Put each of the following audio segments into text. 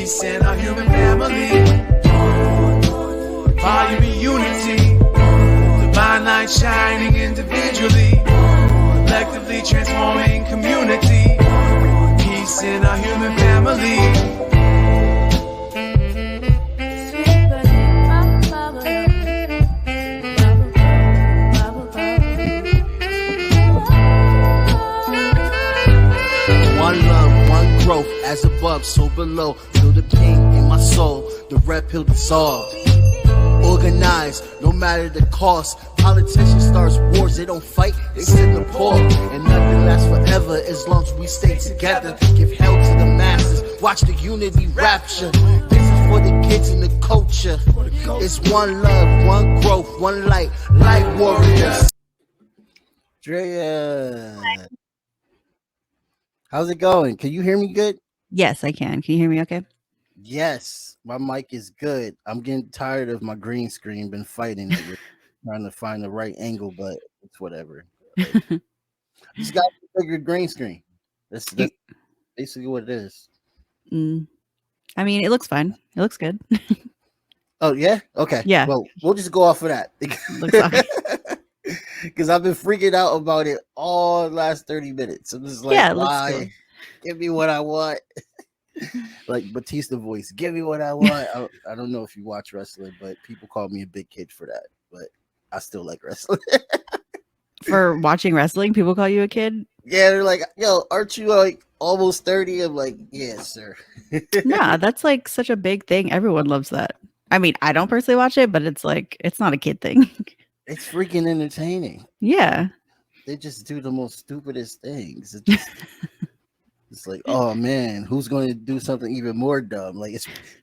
Peace in our human family. Volume and unity. Divine light shining individually. Collectively transforming community. Peace in our human family. One love, one growth, as above, so below. Feel the pain in my soul, the red pill dissolved. Organized, no matter the cost. Politicians starts wars, they don't fight, they sit in the poor. And nothing lasts forever as long as we stay together. Give hell to the masses, watch the unity rapture. This is for the kids and the culture. It's one love, one growth, one light, light warriors. Drea, how's it going? Can you hear me good? Yes, I can. Can you hear me okay? Yes, my mic is good. I'm getting tired of my green screen. Been fighting it with trying to find the right angle, but it's whatever. Like, just got a bigger green screen. That's basically what it is. I mean, it looks fine. It looks good. Oh yeah, okay. Yeah. Well, we'll just go off of that Looks fine. because I've been freaking out about it all the last 30 minutes. I'm just like, Yeah, it looks why? good. Give me what I want. Like Batista voice. Give me what I want. I don't know if you watch wrestling, but people call me a big kid for that. But I still like wrestling. For watching wrestling, people call you a kid? Yeah, they're like, yo, aren't you like almost 30? I'm like, yeah, sir. Nah, that's like such a big thing. Everyone loves that. I mean, I don't personally watch it, but it's like, it's not a kid thing. It's freaking entertaining. Yeah. They just do the most stupidest things. It's like, oh man, who's going to do something even more dumb? Like,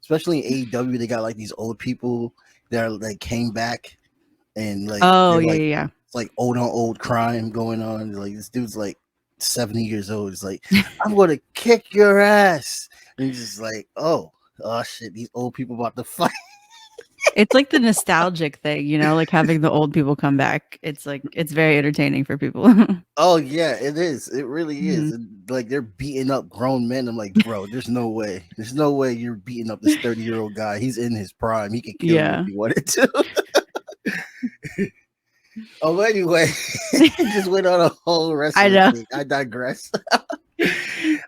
especially in AEW, they got like these old people that are like came back and like, Oh, they're, yeah. it's like old on old crime going on. Like this dude's like 70 years old. It's like, I'm going to kick your ass. And he's just like, oh shit, these old people about to fight. It's like the nostalgic thing, you know, like having the old people come back. It's like, it's very entertaining for people. Oh yeah, it is. It really is. And, like they're beating up grown men. I'm like, bro, there's no way. There's no way you're beating up this 30-year-old guy. He's in his prime. He could kill you if he wanted to. Oh, anyway, just went on a whole wrestling thing. I digress.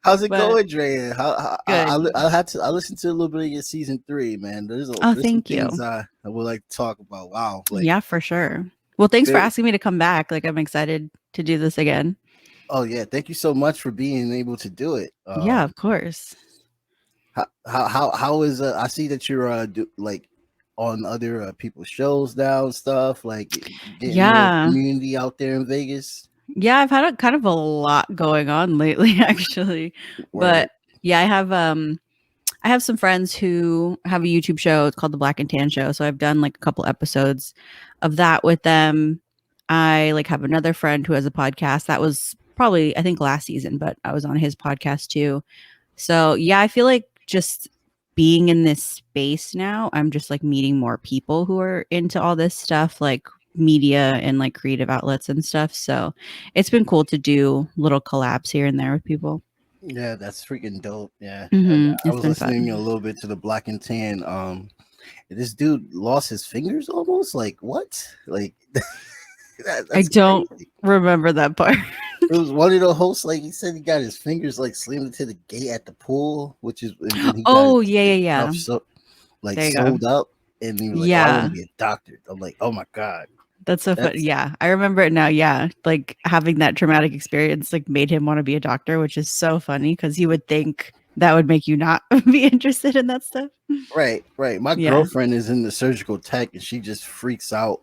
How's it going, Drea? I listened to a little bit of your season 3, man. There's thank you. Things I would like to talk about. Wow. Like, yeah, for sure. Well, thanks for asking me to come back. Like, I'm excited to do this again. Oh yeah, thank you so much for being able to do it. Yeah, of course. How is I see that you're like on other people's shows now and stuff, like getting more community out there in Vegas. Yeah, I've had kind of a lot going on lately, actually. But yeah, I have some friends who have a YouTube show. It's called The Black and Tan Show. So I've done like a couple episodes of that with them. I like have another friend who has a podcast that was probably, I think, last season, but I was on his podcast too. So yeah, I feel like just being in this space now, I'm just like meeting more people who are into all this stuff, like media and like creative outlets and stuff. So it's been cool to do little collabs here and there with people. Yeah, that's freaking dope. Yeah. Mm-hmm. I was listening a little bit to the Black and Tan. This dude lost his fingers almost. Like what? Like I don't remember that part. It was one of the hosts, like he said he got his fingers like slammed into the gate at the pool, which is yeah. So like sold up, and he was like, I want to be a doctor. I'm like, oh my god. That's so funny. Yeah, I remember it now. Yeah, like having that traumatic experience like made him want to be a doctor, which is so funny because you would think that would make you not be interested in that stuff. Right. My girlfriend is in the surgical tech, and she just freaks out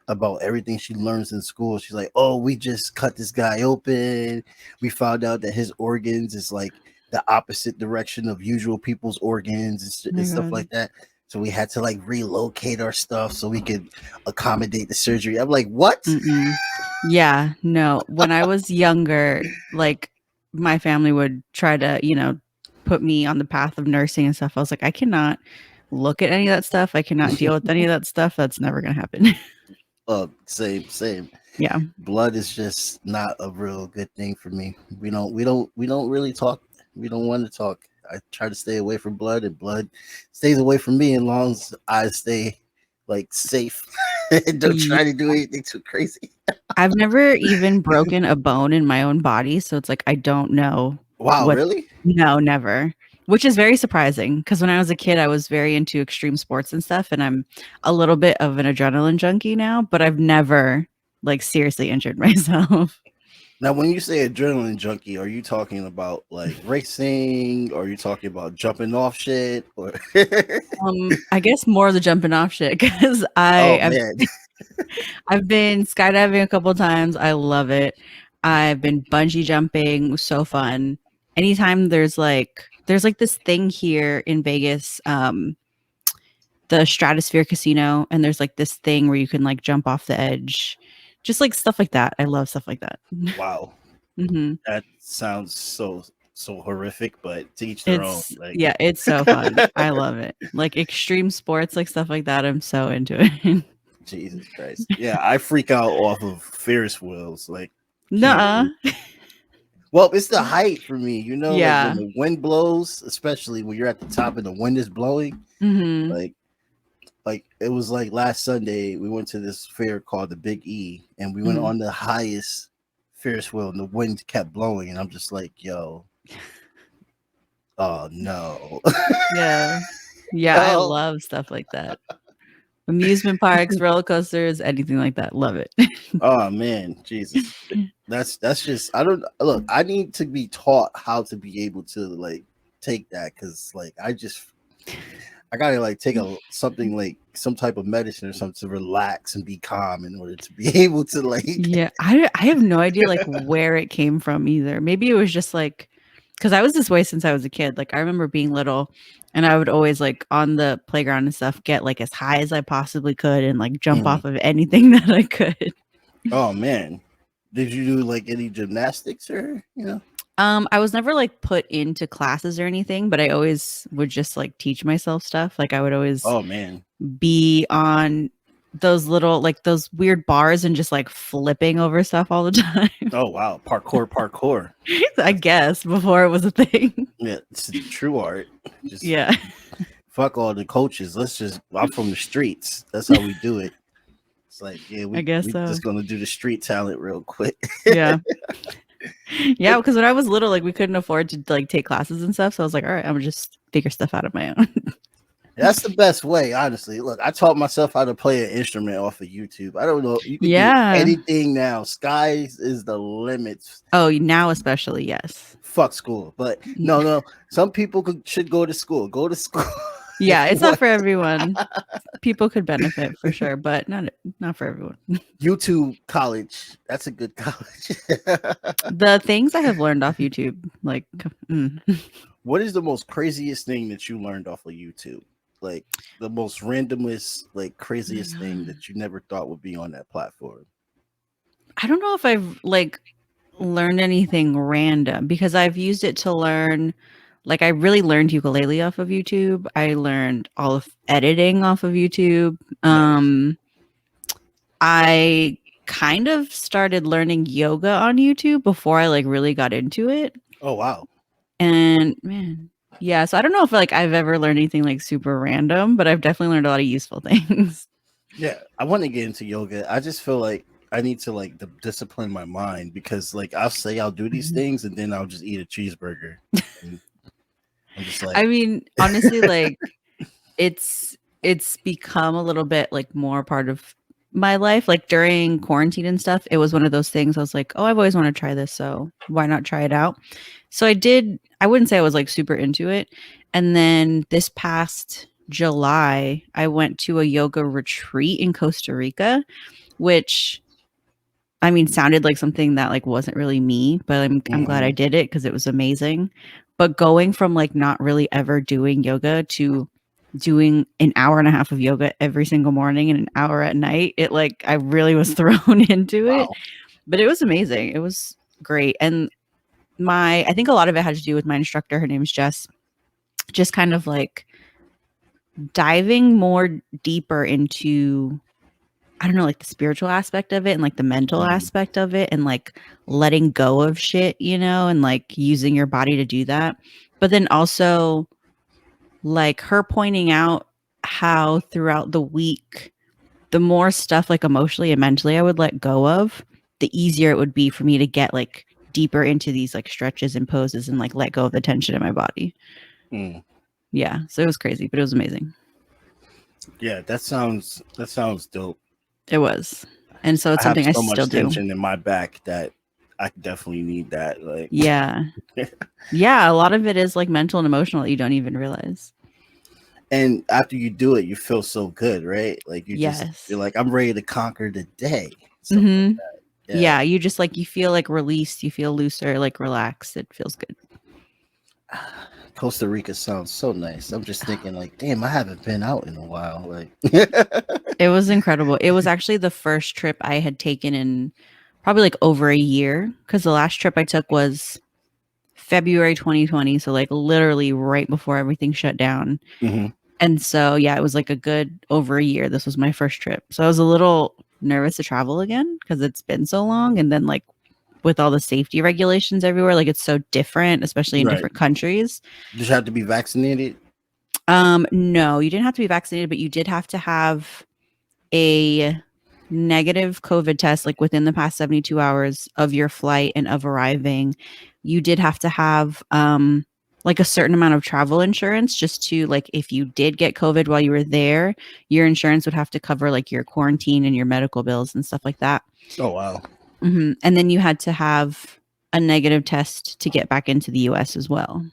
about everything she learns in school. She's like, oh, we just cut this guy open. We found out that his organs is like the opposite direction of usual people's organs and stuff like that. So we had to like relocate our stuff so we could accommodate the surgery. I'm like, what? Yeah, no. When I was younger, like my family would try to, you know, put me on the path of nursing and stuff. I was like, I cannot look at any of that stuff. I cannot deal with any of that stuff. That's never going to happen. Same. Yeah. Blood is just not a real good thing for me. We don't really talk. We don't want to talk I try to stay away from blood, and blood stays away from me as long as I stay like safe and don't Ye- try to do anything too crazy. I've never even broken a bone in my own body, so it's like I don't know Wow, what. really? No, never. Which is very surprising because when I was a kid, I was very into extreme sports and stuff, and I'm a little bit of an adrenaline junkie now, but I've never like seriously injured myself. Now, when you say adrenaline junkie, are you talking about like racing, or are you talking about jumping off shit, or I guess more of the jumping off shit because oh man, I've been skydiving a couple times. I love it. I've been bungee jumping, so fun. Anytime there's like this thing here in Vegas, the Stratosphere Casino, and there's like this thing where you can like jump off the edge. Just like stuff like that. I love stuff like that. wow, hmm that sounds so horrific, but to each their own. It's Like, yeah, it's so fun. I love it. Like extreme sports, like stuff like that. I'm so into it. Jesus Christ, yeah, I freak out off of Ferris wheels. Like, can't Nuh-uh. do. Well, it's the height for me, like when Yeah. the wind blows, especially when you're at the top and the wind is blowing. hmm Like, it was like last Sunday, we went to this fair called the Big E, and we went hmm on the highest Ferris wheel, and the wind kept blowing, and I'm just like, yo, oh no, Yeah. Yeah, I no. love stuff like that. Amusement parks, roller coasters, anything like that. Love it. Oh man, Jesus. That's just I don't look. I need to be taught how to be able to like take that, because like I gotta like take something like some type of medicine or something to relax and be calm in order to be able to like. Yeah, I have no idea like where it came from either. Maybe it was just like because I was this way since I was a kid. Like I remember being little and I would always like on the playground and stuff get like as high as I possibly could and like jump Mhm. off of anything that I could. Oh man, did you do like any gymnastics or I was never like put into classes or anything, but I always would just like teach myself stuff. Like I would always Oh man. be on those little like those weird bars and just like flipping over stuff all the time. Oh wow, parkour. I guess before it was a thing. Yeah, it's the true art. Just Yeah, fuck all the coaches. I'm from the streets. That's how we do it. It's like, yeah, I we guess we so. just gonna do the street talent real quick. Yeah. Yeah, because when I was little, like we couldn't afford to like take classes and stuff. So I was like, all right, I'm gonna just figure stuff out of my own. That's the best way, honestly. Look, I taught myself how to play an instrument off of YouTube. I don't know. You can do Yeah. anything now. Skies is the limit. Oh, now especially, yes. Fuck school. But no. Some people should go to school. Go to school. Yeah, it's not What? for everyone. People could benefit for sure, but not for everyone. YouTube college. That's a good college. The things I have learned off YouTube, like, What is the most craziest thing that you learned off of YouTube? Like the most randomest, like craziest thing that you never thought would be on that platform. I don't know if I've like learned anything random because I've used it to learn. Like, I really learned ukulele off of YouTube. I learned all of editing off of YouTube. Nice. I kind of started learning yoga on YouTube before I like really got into it. Oh wow. And man, yeah. So I don't know if like I've ever learned anything like super random, but I've definitely learned a lot of useful things. Yeah, I want to get into yoga. I just feel like I need to like discipline my mind, because like I'll say I'll do these things and then I'll just eat a cheeseburger. And I'm just like, I mean, honestly, like it's become a little bit like more part of my life. Like during quarantine and stuff, it was one of those things I was like, oh, I've always wanted to try this, so why not try it out? So I did. I wouldn't say I was like super into it. And then this past July, I went to a yoga retreat in Costa Rica, which I mean sounded like something that like wasn't really me, but I'm glad I did it because it was amazing. But going from like not really ever doing yoga to doing an hour and a half of yoga every single morning and an hour at night, it like I really was thrown into it. wow. But it was amazing. It was great. And I think a lot of it had to do with my instructor. Her name is Jess. Just kind of like diving more deeper into, I don't know, like the spiritual aspect of it and like the mental aspect of it and like letting go of shit, and like using your body to do that. But then also like her pointing out how throughout the week, the more stuff like emotionally and mentally I would let go of, the easier it would be for me to get like deeper into these like stretches and poses and like let go of the tension in my body. Mm. Yeah. So it was crazy, but it was amazing. Yeah, that sounds dope. It was. And so I it's have something I so still much do. tension in my back that I definitely need that. Like, Yeah. Yeah. A lot of it is like mental and emotional that you don't even realize. and after you do it, you feel so good, right? Like Yes. you're like, I'm ready to conquer the day. Mm-hmm. Like that. Yeah. You just like, you feel like released, you feel looser, like relaxed. It feels good. Costa Rica sounds so nice. I'm just thinking, like, damn, I haven't been out in a while. Like, It was incredible. It was actually the first trip I had taken in probably like over a year, because the last trip I took was February 2020. So, like, literally right before everything shut down. mhm. And so, yeah, it was like a good over a year. This was my first trip. So, I was a little nervous to travel again because it's been so long. And then, like, with all the safety regulations everywhere, like, it's so different, especially in Right. different countries. Did you have to be vaccinated? No, you didn't have to be vaccinated, but you did have to have a negative COVID test like within the past 72 hours of your flight and of arriving. You did have to have like a certain amount of travel insurance, just to like, if you did get COVID while you were there, your insurance would have to cover like your quarantine and your medical bills and stuff like that. Oh wow. And then you had to have a negative test to get back into the US as well.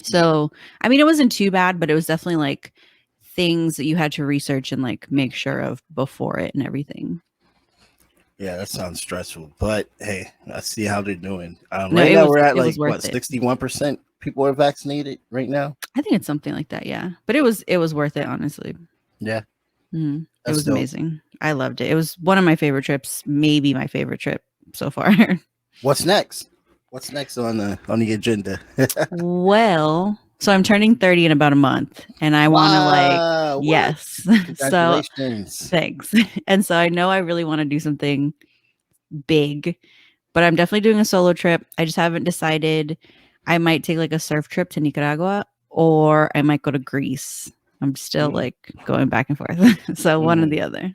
So, I mean, it wasn't too bad, but it was definitely like things that you had to research and like make sure of before it and everything. Yeah, that sounds stressful. But hey, I see how they're doing. No, Right it now was we're at it like was worth what, it. 61% people are vaccinated right now. I think it's something like that, yeah. But it was worth it, honestly. Yeah, It that's was dope. amazing. I loved it. It was one of my favorite trips, maybe my favorite trip so far. What's next? What's next on the agenda? Well, so I'm turning 30 in about a month, and I want to like, Wow, what? yes. So Congratulations. thanks. And so I know I really want to do something big, but I'm definitely doing a solo trip. I just haven't decided. I might take like a surf trip to Nicaragua, or I might go to Greece. I'm still like going back and forth. So one or the other.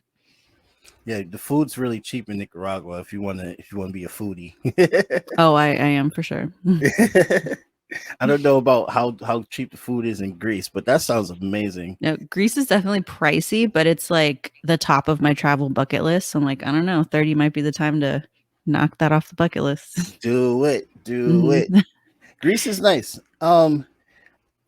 Yeah, the food's really cheap in Nicaragua if you wanna be a foodie. Oh, I am for sure. I don't know about how cheap the food is in Greece, but that sounds amazing. No, Greece is definitely pricey, but it's like the top of my travel bucket list. So I'm like, I don't know, 30 might be the time to knock that off the bucket list. Do it. Greece is nice.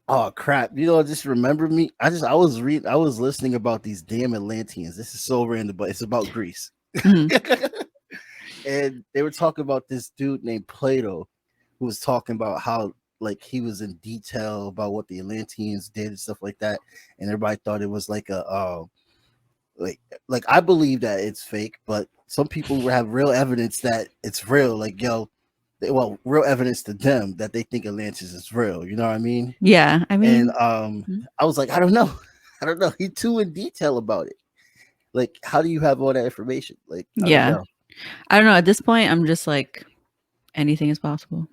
Oh crap! Just remember me. I was listening about these damn Atlanteans. This is so random, but it's about Greece. And they were talking about this dude named Plato, who was talking about how like he was in detail about what the Atlanteans did and stuff like that, and everybody thought it was like a like I believe that it's fake, but some people have real evidence that it's real. Like real evidence to them that they think Atlantis is real. You know what I mean? Yeah, I mean, And I was like, I don't know. He's too in detail about it. Like, how do you have all that information? Like, I don't know. I don't know. At this point, I'm just like, anything is possible.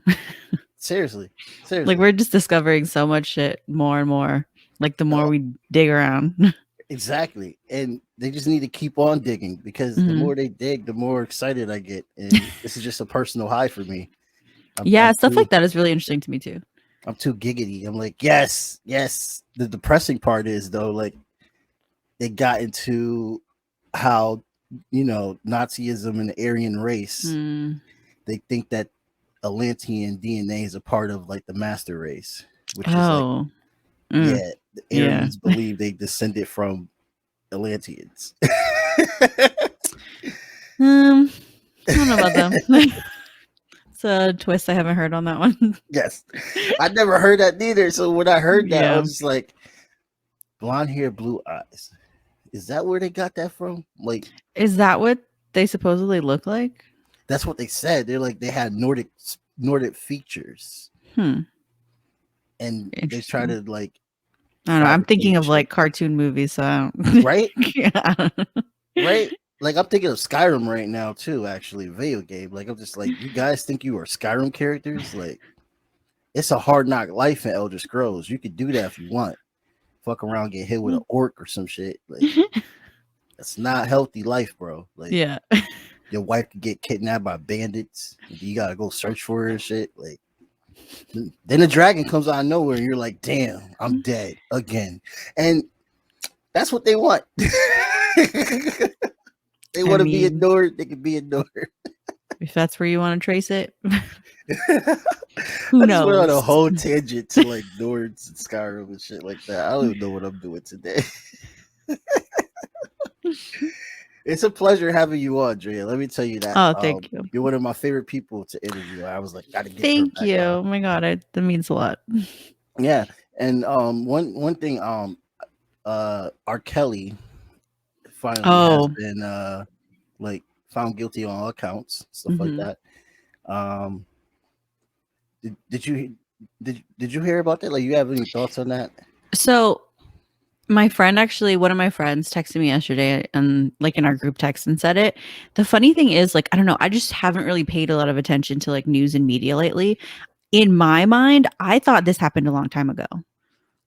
Seriously. Like, we're just discovering so much shit more and more. Like, the more we dig around. Exactly. And they just need to keep on digging, because the more they dig, the more excited I get. And this is just a personal high for me. I'm stuff like that is really interesting to me too. I'm too giggity. I'm like, yes. The depressing part is, though, like, they got into how, Nazism and the Aryan race, they think that Atlantean DNA is a part of like the master race, which is like, the Aryans believe they descended from Atlanteans. I don't know about them. It's a twist I haven't heard on that one. Yes, I never heard that neither. So when I heard that, I was just like, blonde hair, blue eyes. Is that where they got that from? Like, is that what they supposedly look like? That's what they said. They're like, they had Nordic features. And they try to like, I don't know. I'm thinking of like cartoon movies, so I don't... right? Yeah. Right? Like, I'm thinking of Skyrim right now too, actually, video game. Like, I'm just like, you guys think you are Skyrim characters? Like, it's a hard knock life in Elder Scrolls. You could do that if you want. Fuck around, get hit with an orc or some shit. Like, it's not healthy life, bro. Like, Yeah. your wife could get kidnapped by bandits. You gotta go search for her and shit. Like, then the dragon comes out of nowhere, and you're like, damn, I'm dead again. And that's what they want. They want to be ignored. They can be ignored. If that's where you want to trace it, Who who I just knows? went on a whole tangent to like Nords and Skyrim and shit like that. I don't even know what I'm doing today. It's a pleasure having you on, Drea. Let me tell you that. Oh, thank you. You're one of my favorite people to interview. I was like, gotta get. Thank her back you. on. Oh my god, that means a lot. Yeah, and one thing, R. Kelly finally has been like found guilty on all accounts, stuff like that. Did you hear about that? Like, you have any thoughts on that? So my friend, actually, one of my friends texted me yesterday and like in our group text and said it. The funny thing is, like, I don't know, I just haven't really paid a lot of attention to like news and media lately. In my mind, I thought this happened a long time ago.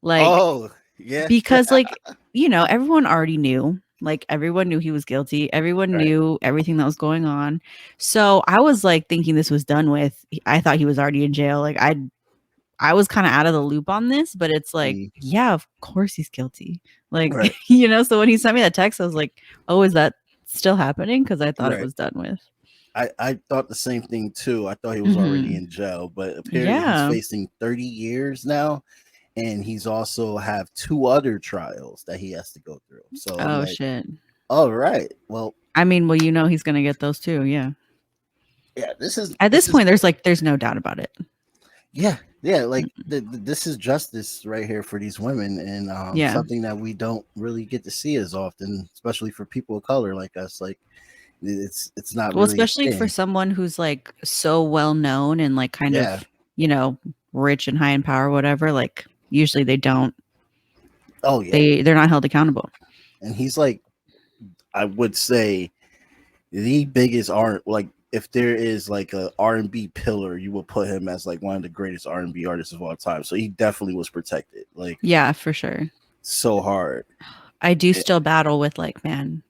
Like, oh yeah, because like, you know, everyone already knew. Like, everyone knew he was guilty. Everyone knew everything that was going on. So I was like thinking this was done with. I thought he was already in jail. Like, I was kind of out of the loop on this, but it's like, yeah, of course he's guilty. Like, you know, so when he sent me that text, I was like, oh, is that still happening? Because I thought it was done with. I thought the same thing too. I thought he was already in jail, but apparently he's facing 30 years now. And he's also have 2 other trials that he has to go through. So like, shit. All right. Well, I mean, well, you know, he's gonna get those too. Yeah. Yeah. This is at this point. There's no doubt about it. Yeah. Like this is justice right here for these women, and something that we don't really get to see as often, especially for people of color like us. Like, it's not well, really especially for someone who's like so well known and like kind of, you know, rich and high in power, whatever. Like, usually they don't. Oh yeah, they're not held accountable. And he's like, I would say, the biggest like, if there is like a R&B pillar, you will put him as like one of the greatest R&B artists of all time. So he definitely was protected. Like, yeah, for sure. So hard. I do still battle with like, man,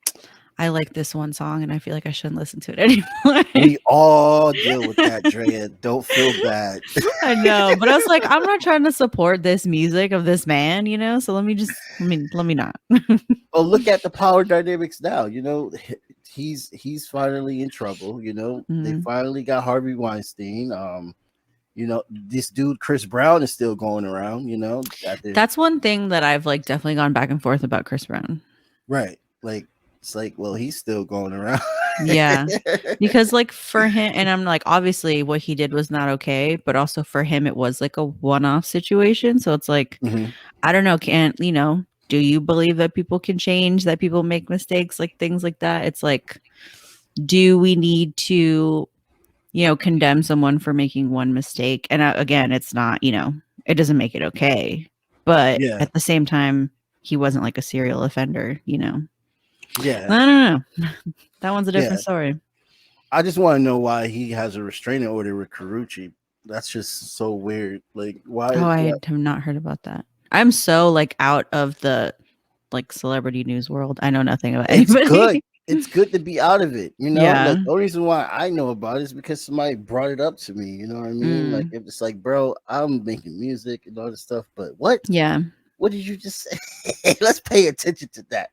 I like this one song and I feel like I shouldn't listen to it anymore. We all deal with that, Drea. Don't feel bad. I know, but I was like, I'm not trying to support this music of this man, you know? So let me not. Oh, look at the power dynamics now. You know, he's finally in trouble. You know, they finally got Harvey Weinstein. You know, this dude Chris Brown is still going around. You know, that's one thing that I've like definitely gone back and forth about Chris Brown. Right, like it's like, well, he's still going around. Yeah, because like for him, and I'm like, obviously what he did was not okay, but also for him it was like a one-off situation. So it's like, I don't know, you know, do you believe that people can change, that people make mistakes, like things like that? It's like, do we need to, you know, condemn someone for making one mistake? And again, it's not, you know, it doesn't make it okay, but at the same time, he wasn't like a serial offender, you know. Yeah, I don't know. That one's a different story. I just want to know why he has a restraining order with Karrueche. That's just so weird. Like, why? Oh, I have not heard about that. I'm so like out of the like celebrity news world. I know nothing about anybody. It's good. It's good to be out of it. You know, like the only reason why I know about it is because somebody brought it up to me. You know what I mean? Like, it's like, bro, I'm making music and all this stuff, but what? Yeah. What did you just say? Let's pay attention to that.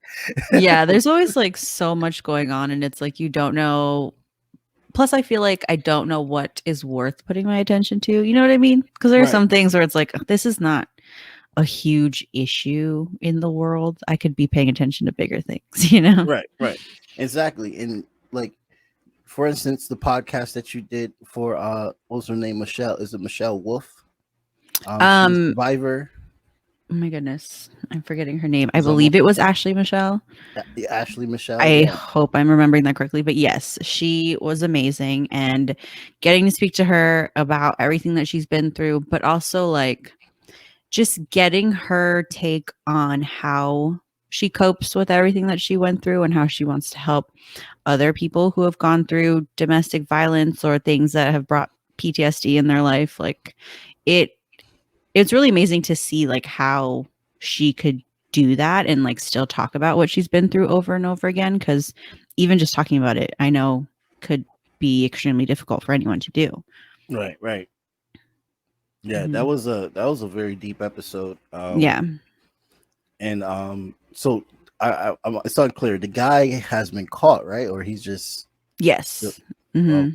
Yeah, there's always like so much going on, and it's like you don't know. Plus, I feel like I don't know what is worth putting my attention to. You know what I mean? Because there are some things where it's like, this is not a huge issue in the world. I could be paying attention to bigger things, you know? Right. Exactly. And like, for instance, the podcast that you did for what's her name? Michelle. Is it Michelle Wolf? Survivor. Oh my goodness, I'm forgetting her name. I believe it was Ashley Michelle. Ashley Michelle. I hope I'm remembering that correctly. But yes, she was amazing, and getting to speak to her about everything that she's been through, but also like just getting her take on how she copes with everything that she went through and how she wants to help other people who have gone through domestic violence or things that have brought PTSD in their life. Like, it it's really amazing to see like how she could do that and like still talk about what she's been through over and over again, because even just talking about it, I know, could be extremely difficult for anyone to do. Right. Yeah, Mhm. that was a very deep episode. Yeah. And so it's unclear. The guy has been caught, right? Or he's just Yes. well, Hmm.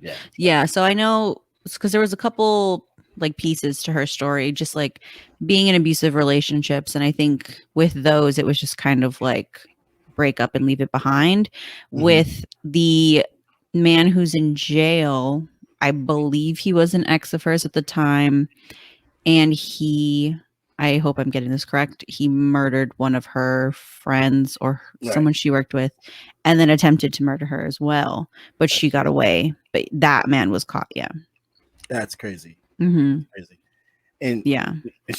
yeah. Yeah. So I know, because there was a couple like pieces to her story, just like being in abusive relationships. And I think with those, it was just kind of like break up and leave it behind. Mhm. With the man who's in jail, I believe he was an ex of hers at the time. And he, I hope I'm getting this correct, he murdered one of her friends or Right. someone she worked with, and then attempted to murder her as well, but she got away. But that man was caught. Yeah. That's crazy. Hmm. Crazy. And Yeah.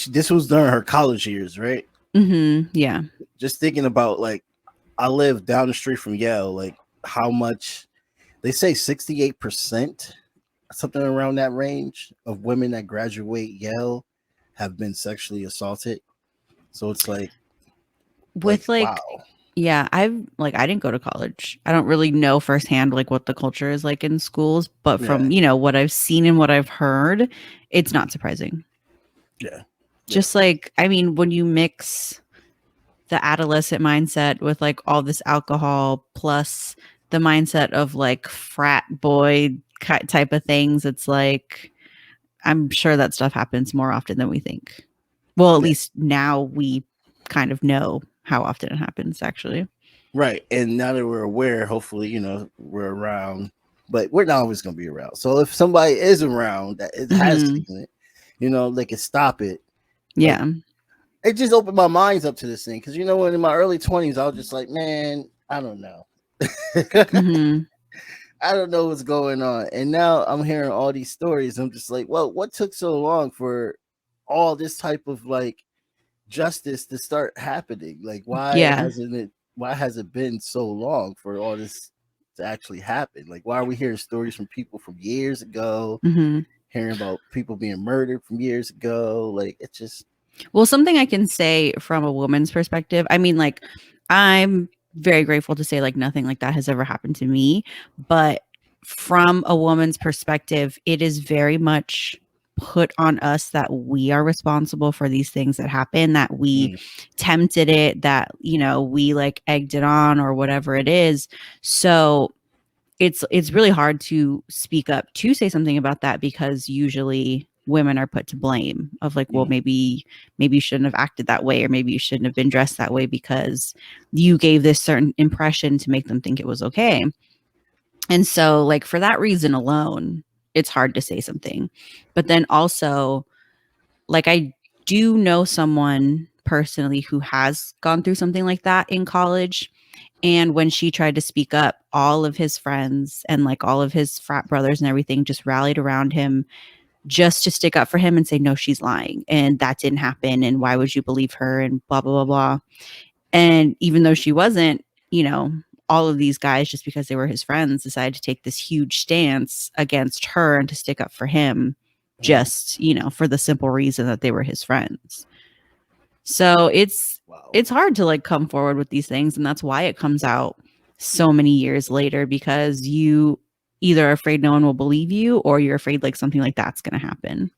this was during her college years, right? Hmm. Yeah. Just thinking about like I live down the street from Yale, like how much they say 68%, something around that range of women that graduate Yale have been sexually assaulted. So it's like With like, wow. yeah, I didn't go to college. I don't really know firsthand like what the culture is like in schools, but Yeah. from, what I've seen and what I've heard, it's not surprising. Yeah. Just like, I mean, when you mix the adolescent mindset with like all this alcohol plus the mindset of like frat boy type of things, it's like I'm sure that stuff happens more often than we think. Well, at Yeah. least now we kind of know how often it happens, actually. Right. And now that we're aware, hopefully, we're around, but we're not always going to be around. So if somebody is around that has Hmm. seen it, they can stop it. Like, Yeah. it just opened my minds up to this thing. Cause when in my early 20s, I was just like, man, I don't know. Hmm. I don't know what's going on. And now I'm hearing all these stories. I'm just like, well, what took so long for all this type of like justice to start happening? Like, Yeah. why has it been so long for all this to actually happen? Like, why are we hearing stories from people from years ago, Hmm. hearing about people being murdered from years ago? Like, it's just Well, something I can say from a woman's perspective, I mean, like, I'm very grateful to say, like, nothing like that has ever happened to me. But from a woman's perspective, it is very much put on us that we are responsible for these things that happen, that we mm, tempted it, that, we like egged it on or whatever it is. So it's really hard to speak up to say something about that, because usually women are put to blame of like, well, mm, maybe you shouldn't have acted that way, or maybe you shouldn't have been dressed that way because you gave this certain impression to make them think it was okay. And so like for that reason alone, it's hard to say something. But then also, like, I do know someone personally who has gone through something like that in college, and when she tried to speak up, all of his friends and like all of his frat brothers and everything just rallied around him just to stick up for him and say, no, she's lying. And that didn't happen. And why would you believe her? And blah, blah, blah, blah. And even though she wasn't, all of these guys, just because they were his friends, decided to take this huge stance against her and to stick up for him, mm. just, for the simple reason that they were his friends. So Wow. it's hard to like come forward with these things, and that's why it comes out so many years later, because you either are afraid no one will believe you, or you're afraid like something like that's going to happen.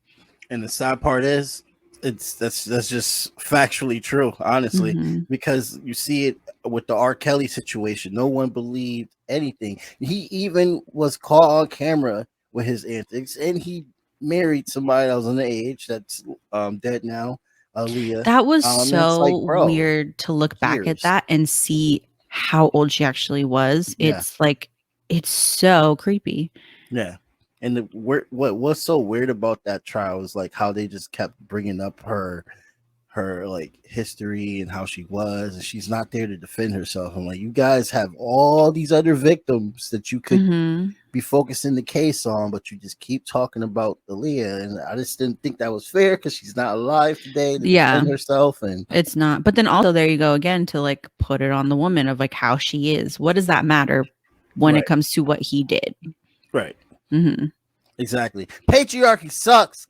And the sad part is, that's just factually true, honestly, Hmm. because you see it with the R. Kelly situation. No one believed anything. He even was caught on camera with his antics, and he married somebody that was underage that's dead now, Leah. That was And it's like, so bro, weird to look back at years. that and see how old she actually was. Yeah, It's like, it's so creepy. yeah. And what was so weird about that trial is like how they just kept bringing up her like history and how she was, and she's not there to defend herself. I'm like, you guys have all these other victims that you could Hmm. be focusing the case on, but you just keep talking about Aaliyah, and I just didn't think that was fair because she's not alive today to Yeah, defend herself. And it's not. But then also, there you go again to like put it on the woman of like how she is. What does that matter when it right, comes to what he did? right, Hmm. exactly. Patriarchy sucks.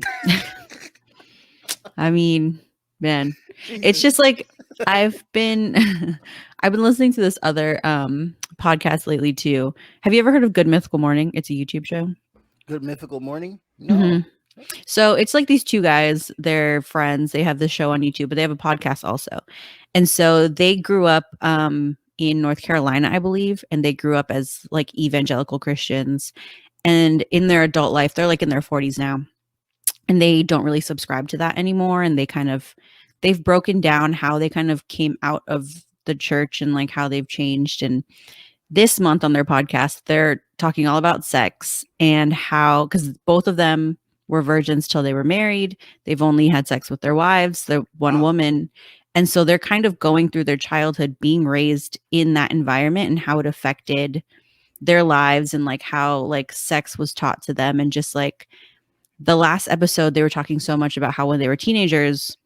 I mean, man, it's Jesus. just like I've been I've been listening to this other podcast lately too. Have you ever heard of Good Mythical Morning? It's a YouTube show. Good Mythical Morning? hmm No. So it's like these two guys, they're friends. They have this show on YouTube, but they have a podcast also. And so they grew up in North Carolina, I believe, and they grew up as like evangelical Christians. And in their adult life, they're like in their 40s now, and they don't really subscribe to that anymore. And they've broken down how they kind of came out of the church and like how they've changed. And this month on their podcast, they're talking all about sex and how, because both of them were virgins till they were married. They've only had sex with their wives, the one Wow. woman. And so they're kind of going through their childhood being raised in that environment and how it affected their lives and like how like sex was taught to them. And just like the last episode, they were talking so much about how when they were teenagers,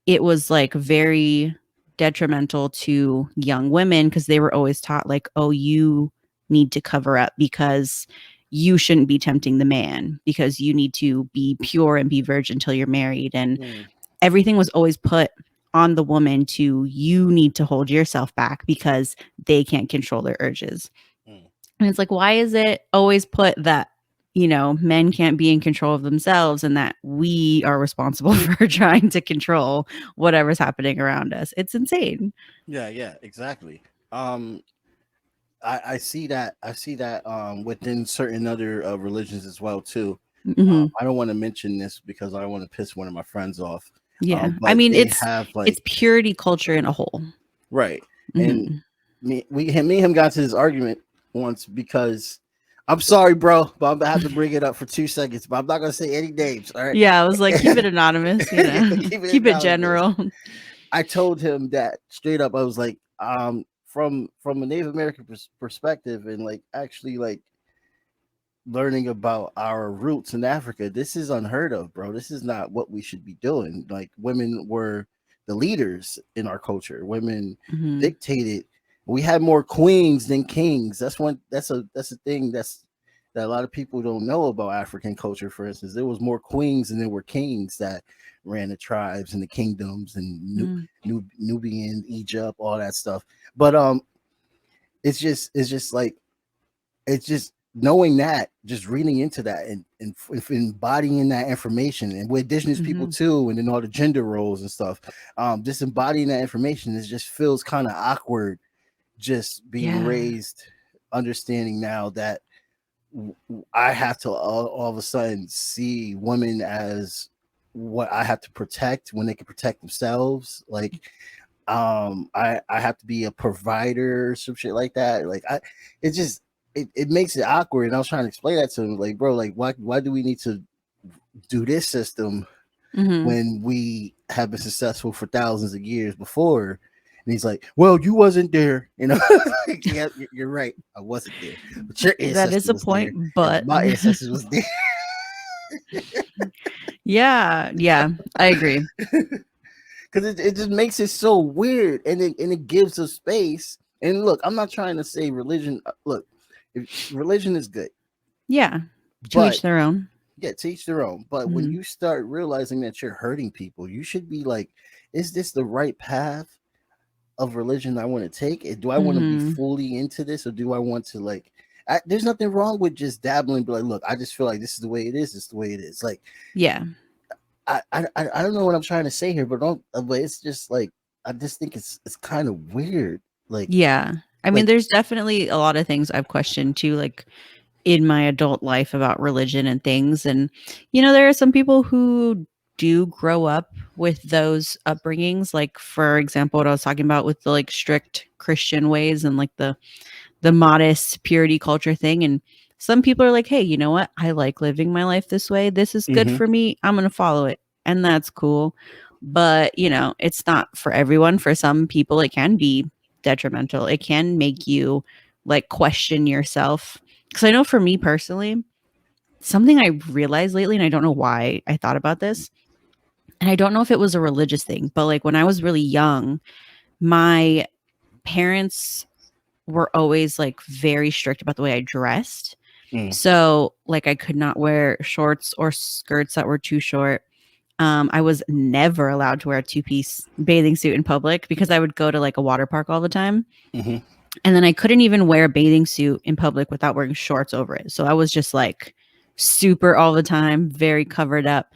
it was like very detrimental to young women because they were always taught like, oh, you need to cover up because you shouldn't be tempting the man because you need to be pure and be virgin till you're married. And Mm, everything was always put on the woman to, you need to hold yourself back because they can't control their urges. mm, And it's like, why is it always put that, men can't be in control of themselves and that we are responsible for trying to control whatever's happening around us? It's insane. yeah, yeah, exactly. Um, I see that. I see that within certain other religions as well too. hmm I don't want to mention this because I don't want to piss one of my friends off. Yeah. I But mean, they have it's like purity culture in a whole. right, and hmm me and him got to this argument once because I'm sorry, bro, but I'm gonna have to bring it up for 2 seconds. But I'm not gonna say any names. All right, Yeah, I was like, keep it anonymous, keep it keep it anonymous. general. I told him that straight up. I was like, from a Native American perspective, and like actually like learning about our roots in Africa, this is unheard of, bro. This is not what we should be doing. Like women were the leaders in our culture. Women hmm dictated. We had more queens than kings. That's a thing that a lot of people don't know about African culture. For instance, there was more queens than there were kings that ran the tribes and the kingdoms and Nubian, Egypt, all that stuff. But it's just like it's just knowing that, just reading into that and embodying that information, and with indigenous people hmm too, and then all the gender roles and stuff, just embodying that information, it just feels kind of awkward, just being Yeah. raised understanding now that I have to all of a sudden see women as what I have to protect when they can protect themselves. Like I have to be a provider or some shit like that. Like it just it makes it awkward. And I was trying to explain that to him, like, bro, like why do we need to do this system hmm when we have been successful for thousands of years before? And he's like, well, you wasn't there, you know. Like, yeah, you're right, I wasn't there, but your That is ancestor a was there, point, and but my ancestors was there. yeah, I agree. Because it just makes it so weird, and it gives us space. And look, I'm not trying to say religion. Look, religion is good, Yeah. To but each their own. yeah, teach their own. But when hmm you start realizing that you're hurting people, you should be like, is this the right path of religion I want to take? Do I want to be hmm fully into this, or do I want to like? There's nothing wrong with just dabbling, but like, look, I just feel like this is the way it is. It's the way it is. Like, Yeah. I don't know what I'm trying to say here, but don't. But it's just like I just think it's kind of weird. Yeah. I mean, Like there's definitely a lot of things I've questioned too, like in my adult life about religion and things. And, there are some people who do grow up with those upbringings. Like, for example, what I was talking about with the like strict Christian ways and like the modest purity culture thing. And some people are like, hey, you know what? I like living my life this way. This is good hmm for me. I'm going to follow it. And that's cool. But, it's not for everyone. For some people, it can be detrimental. It can make you like question yourself. Because I know for me personally, something I realized lately, and I don't know why I thought about this, and I don't know if it was a religious thing, but like when I was really young, my parents were always like very strict about the way I dressed. mm, So like I could not wear shorts or skirts that were too short. I was never allowed to wear a two-piece bathing suit in public because I would go to like a water park all the time. Hmm. And then I couldn't even wear a bathing suit in public without wearing shorts over it. So I was just like super all the time, very covered up.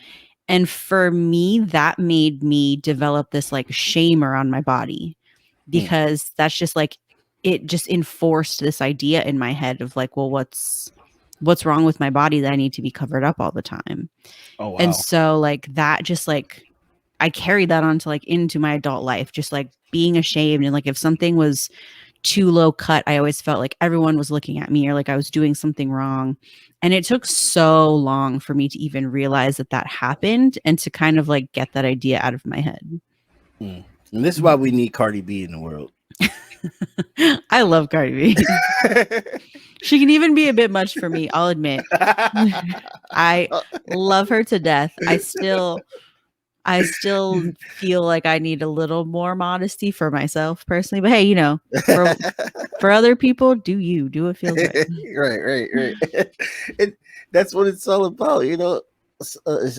And for me, that made me develop this like shame around my body because that's just like it just enforced this idea in my head of like, well, what's wrong with my body that I need to be covered up all the time? Oh And wow. so like that just like I carried that on to like into my adult life, just like being ashamed. And like if something was too low cut, I always felt like everyone was looking at me or like I was doing something wrong. And it took so long for me to even realize that that happened and to kind of like get that idea out of my head. Mm. And this is why we need Cardi B in the world. I love Cardi B. She can even be a bit much for me, I'll admit. I love her to death. I still feel like I need a little more modesty for myself personally. But hey, you know, for other people, do what feels right. Right. And that's what it's all about, you know.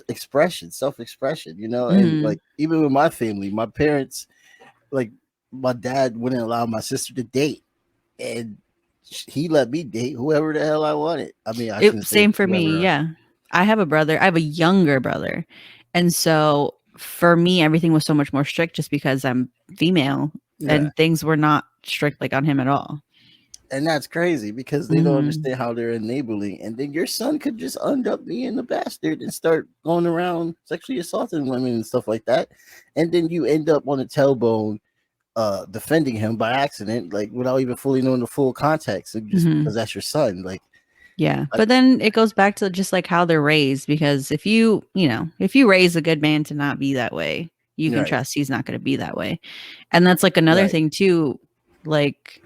Expression, self-expression, you know. And Mhm. like even with my family, my parents, like my dad wouldn't allow my sister to date, and he let me date whoever the hell I wanted. I mean, I shouldn't say Same for me. whoever. Yeah. I have a brother. I have a younger brother. And so for me, everything was so much more strict just because I'm female Yeah, and things were not strict like on him at all. and that's crazy because they don't Mhm. understand how they're enabling, and then your son could just end up being a bastard and start going around sexually assaulting women and stuff like that, and then you end up on a tailbone defending him by accident, like without even fully knowing the full context, and just Mhm. because that's your son. Like, Yeah. I, But then it goes back to just like how they're raised because if if you raise a good man to not be that way, you can right, trust he's not going to be that way. And that's like another right, thing too, like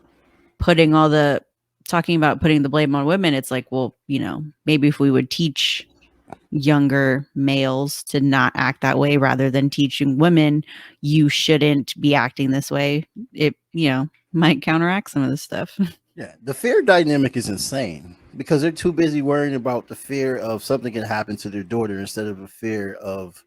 talking about putting the blame on women. It's like, well, maybe if we would teach younger males to not act that way rather than teaching women you shouldn't be acting this way, it might counteract some of this stuff. yeah. The fear dynamic is insane because they're too busy worrying about the fear of something can happen to their daughter instead of a fear of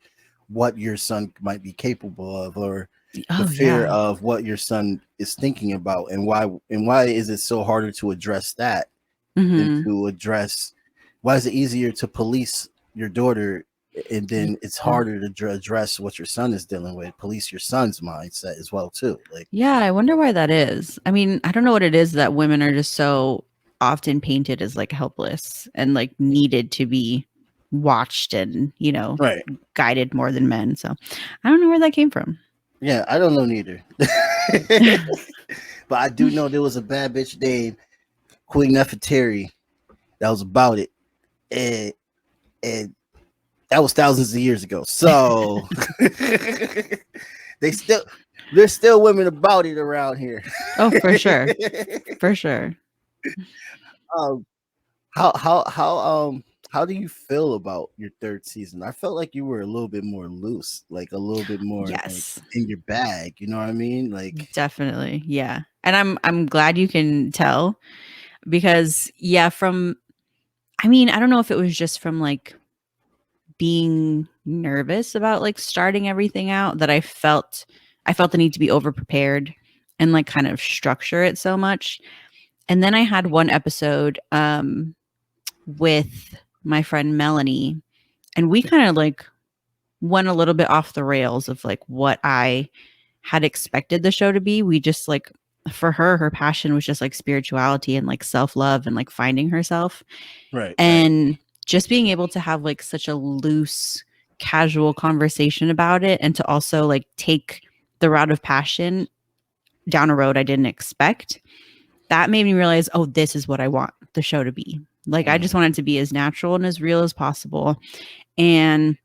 what your son might be capable of, or the Oh fear yeah. of what your son is thinking about, and why is it so harder to address that than Hmm. to address why is it easier to police your daughter, and then it's harder to address what your son is dealing with, police your son's mindset as well too, like. Yeah, I wonder why that is. I mean, I don't know what it is that women are just so often painted as like helpless and like needed to be watched and, Right. guided more than men. So I don't know where that came from. Yeah, I don't know neither. But I do know there was a bad bitch named Queen Nefertari that was about it, and and that was thousands of years ago. So they still there's still women about it around here. Oh, for sure. For sure. um, how do you feel about your third season? I felt like you were a little bit more loose, like a little bit more like Yes. in your bag. You know what I mean? Like, Definitely. Yeah. And I'm glad you can tell because yeah, I mean, I don't know if it was just from like being nervous about like starting everything out that I felt the need to be over prepared and like kind of structure it so much. And then I had one episode with my friend Melanie and we kind of like went a little bit off the rails of like what I had expected the show to be. We just like for her passion was just like spirituality and like self-love and like finding herself. right. And just being able to have like such a loose casual conversation about it and to also like take the route of passion down a road I didn't expect, that made me realize, oh, this is what I want the show to be. Like I just Mhm. want it to be as natural and as real as possible. And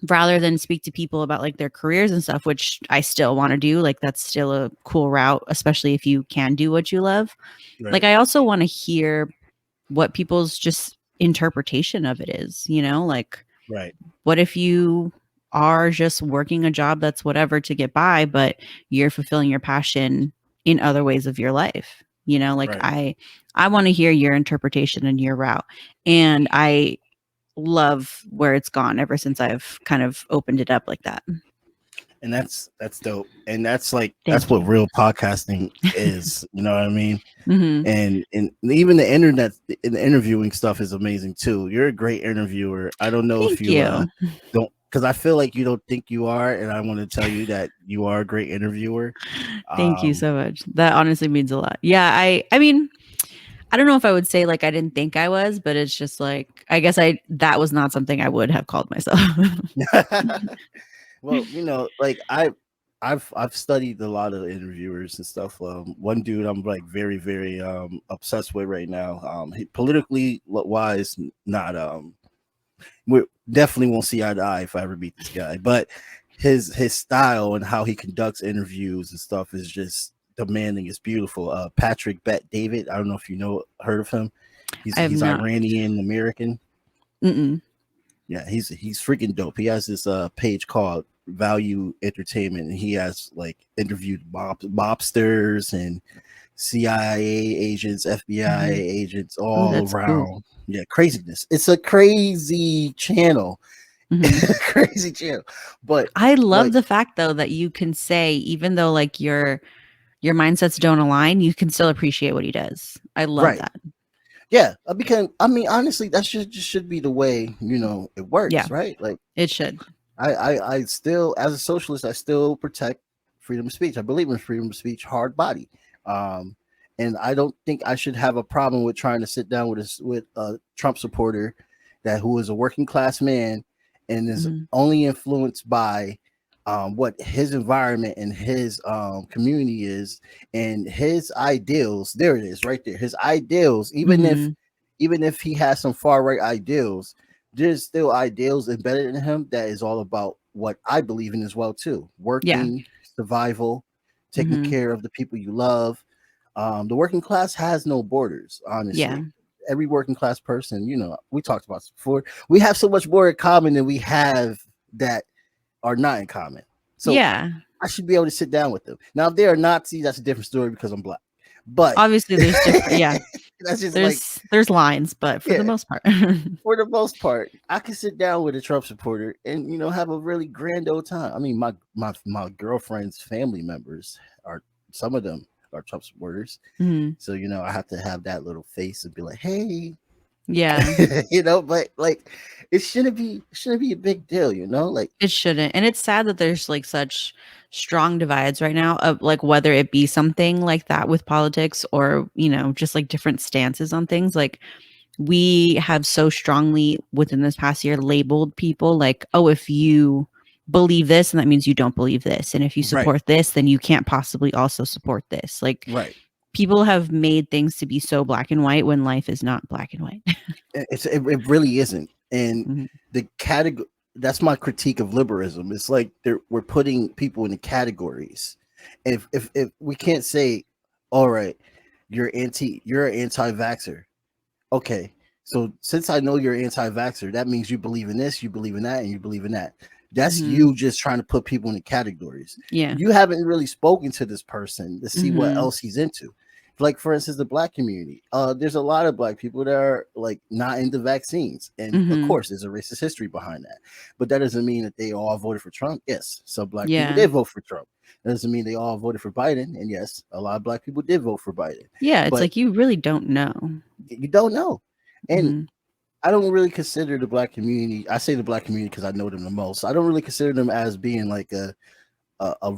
rather than speak to people about like their careers and stuff, which I still want to do, like that's still a cool route, especially if you can do what you love. Like Right, I also want to hear what people's just interpretation of it is, like right, what if you are just working a job that's whatever to get by, but you're fulfilling your passion in other ways of your life? Like right. I want to hear your interpretation and your route. And love where it's gone ever since I've kind of opened it up like that. And that's dope. And that's like that's Thank what you. real podcasting is. You know what I mean? Hmm. And even the internet and the interviewing stuff is amazing too. You're a great interviewer. I don't know if Thank you you. don't, because I feel like you don't think you are, and I want to tell you that you are a great interviewer. Thank you Um, so much. That honestly means a lot. Yeah, I mean, I don't know if I would say like I didn't think I was, but it's just like I guess I that was not something I would have called myself. well, like I've studied a lot of interviewers and stuff. One dude I'm like very very obsessed with right now. He politically wise, not we definitely won't see eye to eye if I ever meet this guy, but his style and how he conducts interviews and stuff is just demanding. It's beautiful. Patrick Bet David. I don't know if you know heard of him. I have He's not. Iranian American. Mm-mm. Yeah, he's freaking dope. He has this page called Value Entertainment, and he has like interviewed mobsters and CIA agents, FBI Hmm. agents Oh, all that's cool. around. Yeah, craziness. It's a crazy channel. Hmm. Crazy channel. But I love like the fact though that you can say even though like your mindsets don't align, you can still appreciate what he does. I love right. that. Yeah, because I mean honestly that just should be the way, it Yeah, works, right? Like it should. I still, as a socialist, I still protect freedom of speech. I believe in freedom of speech, hard body. Um, and I don't think I should have a problem with trying to sit down with a Trump supporter who is a working class man and is Mhm. only influenced by what his environment and his community is and his ideals. There it is, right there. His ideals, Mhm. even if he has some far right ideals, there's still ideals embedded in him that is all about what I believe in as well too. Yeah. Working, survival, taking Mhm. care of the people you love. The working class has no borders, Yeah. honestly. Every working class person, we talked about this before. We have so much more in common than we have that are not in common. So Yeah. I should be able to sit down with them. Now, if they are Nazis, that's a different story because I'm black. But Obviously there's different yeah. that's just like, There's lines, but for the yeah, most part. for the most part, I can sit down with a Trump supporter and have a really grand old time. I mean, my girlfriend's family members are some of them are Trump supporters, Mhm. so I have to have that little face and be like, hey, Yeah. But like, it shouldn't be a big deal, like It shouldn't. And it's sad that there's like such strong divides right now of like whether it be something like that with politics or, just like different stances on things. Like we have so strongly within this past year labeled people like, oh, if you believe this, and that means you don't believe this. And if you right, support this, then you can't possibly also support this. Like right. people have made things to be so black and white when life is not black and white. It really isn't. And Mhm. the category, that's my critique of liberalism. It's like we're putting people in the categories. If we can't say, all right, you're an anti-vaxxer. Okay, so since I know you're anti-vaxxer, that means you believe in this, you believe in that, and you believe in that. That's Mhm. you just trying to put people in the categories. Yeah. You haven't really spoken to this person to see what Mhm. else he's into. Like for instance, the black community. There's a lot of black people that are like not into vaccines, and of Mhm. course, there's a racist history behind that. But that doesn't mean that they all voted for Trump. Yes, some black people Yeah. did vote for Trump. That doesn't mean they all voted for Biden. And yes, a lot of black people did vote for Biden. Yeah, it's But like you really don't know. you don't know. And Mhm. I don't really consider the black community. I say the black community because I know them the most. I don't really consider them as being like a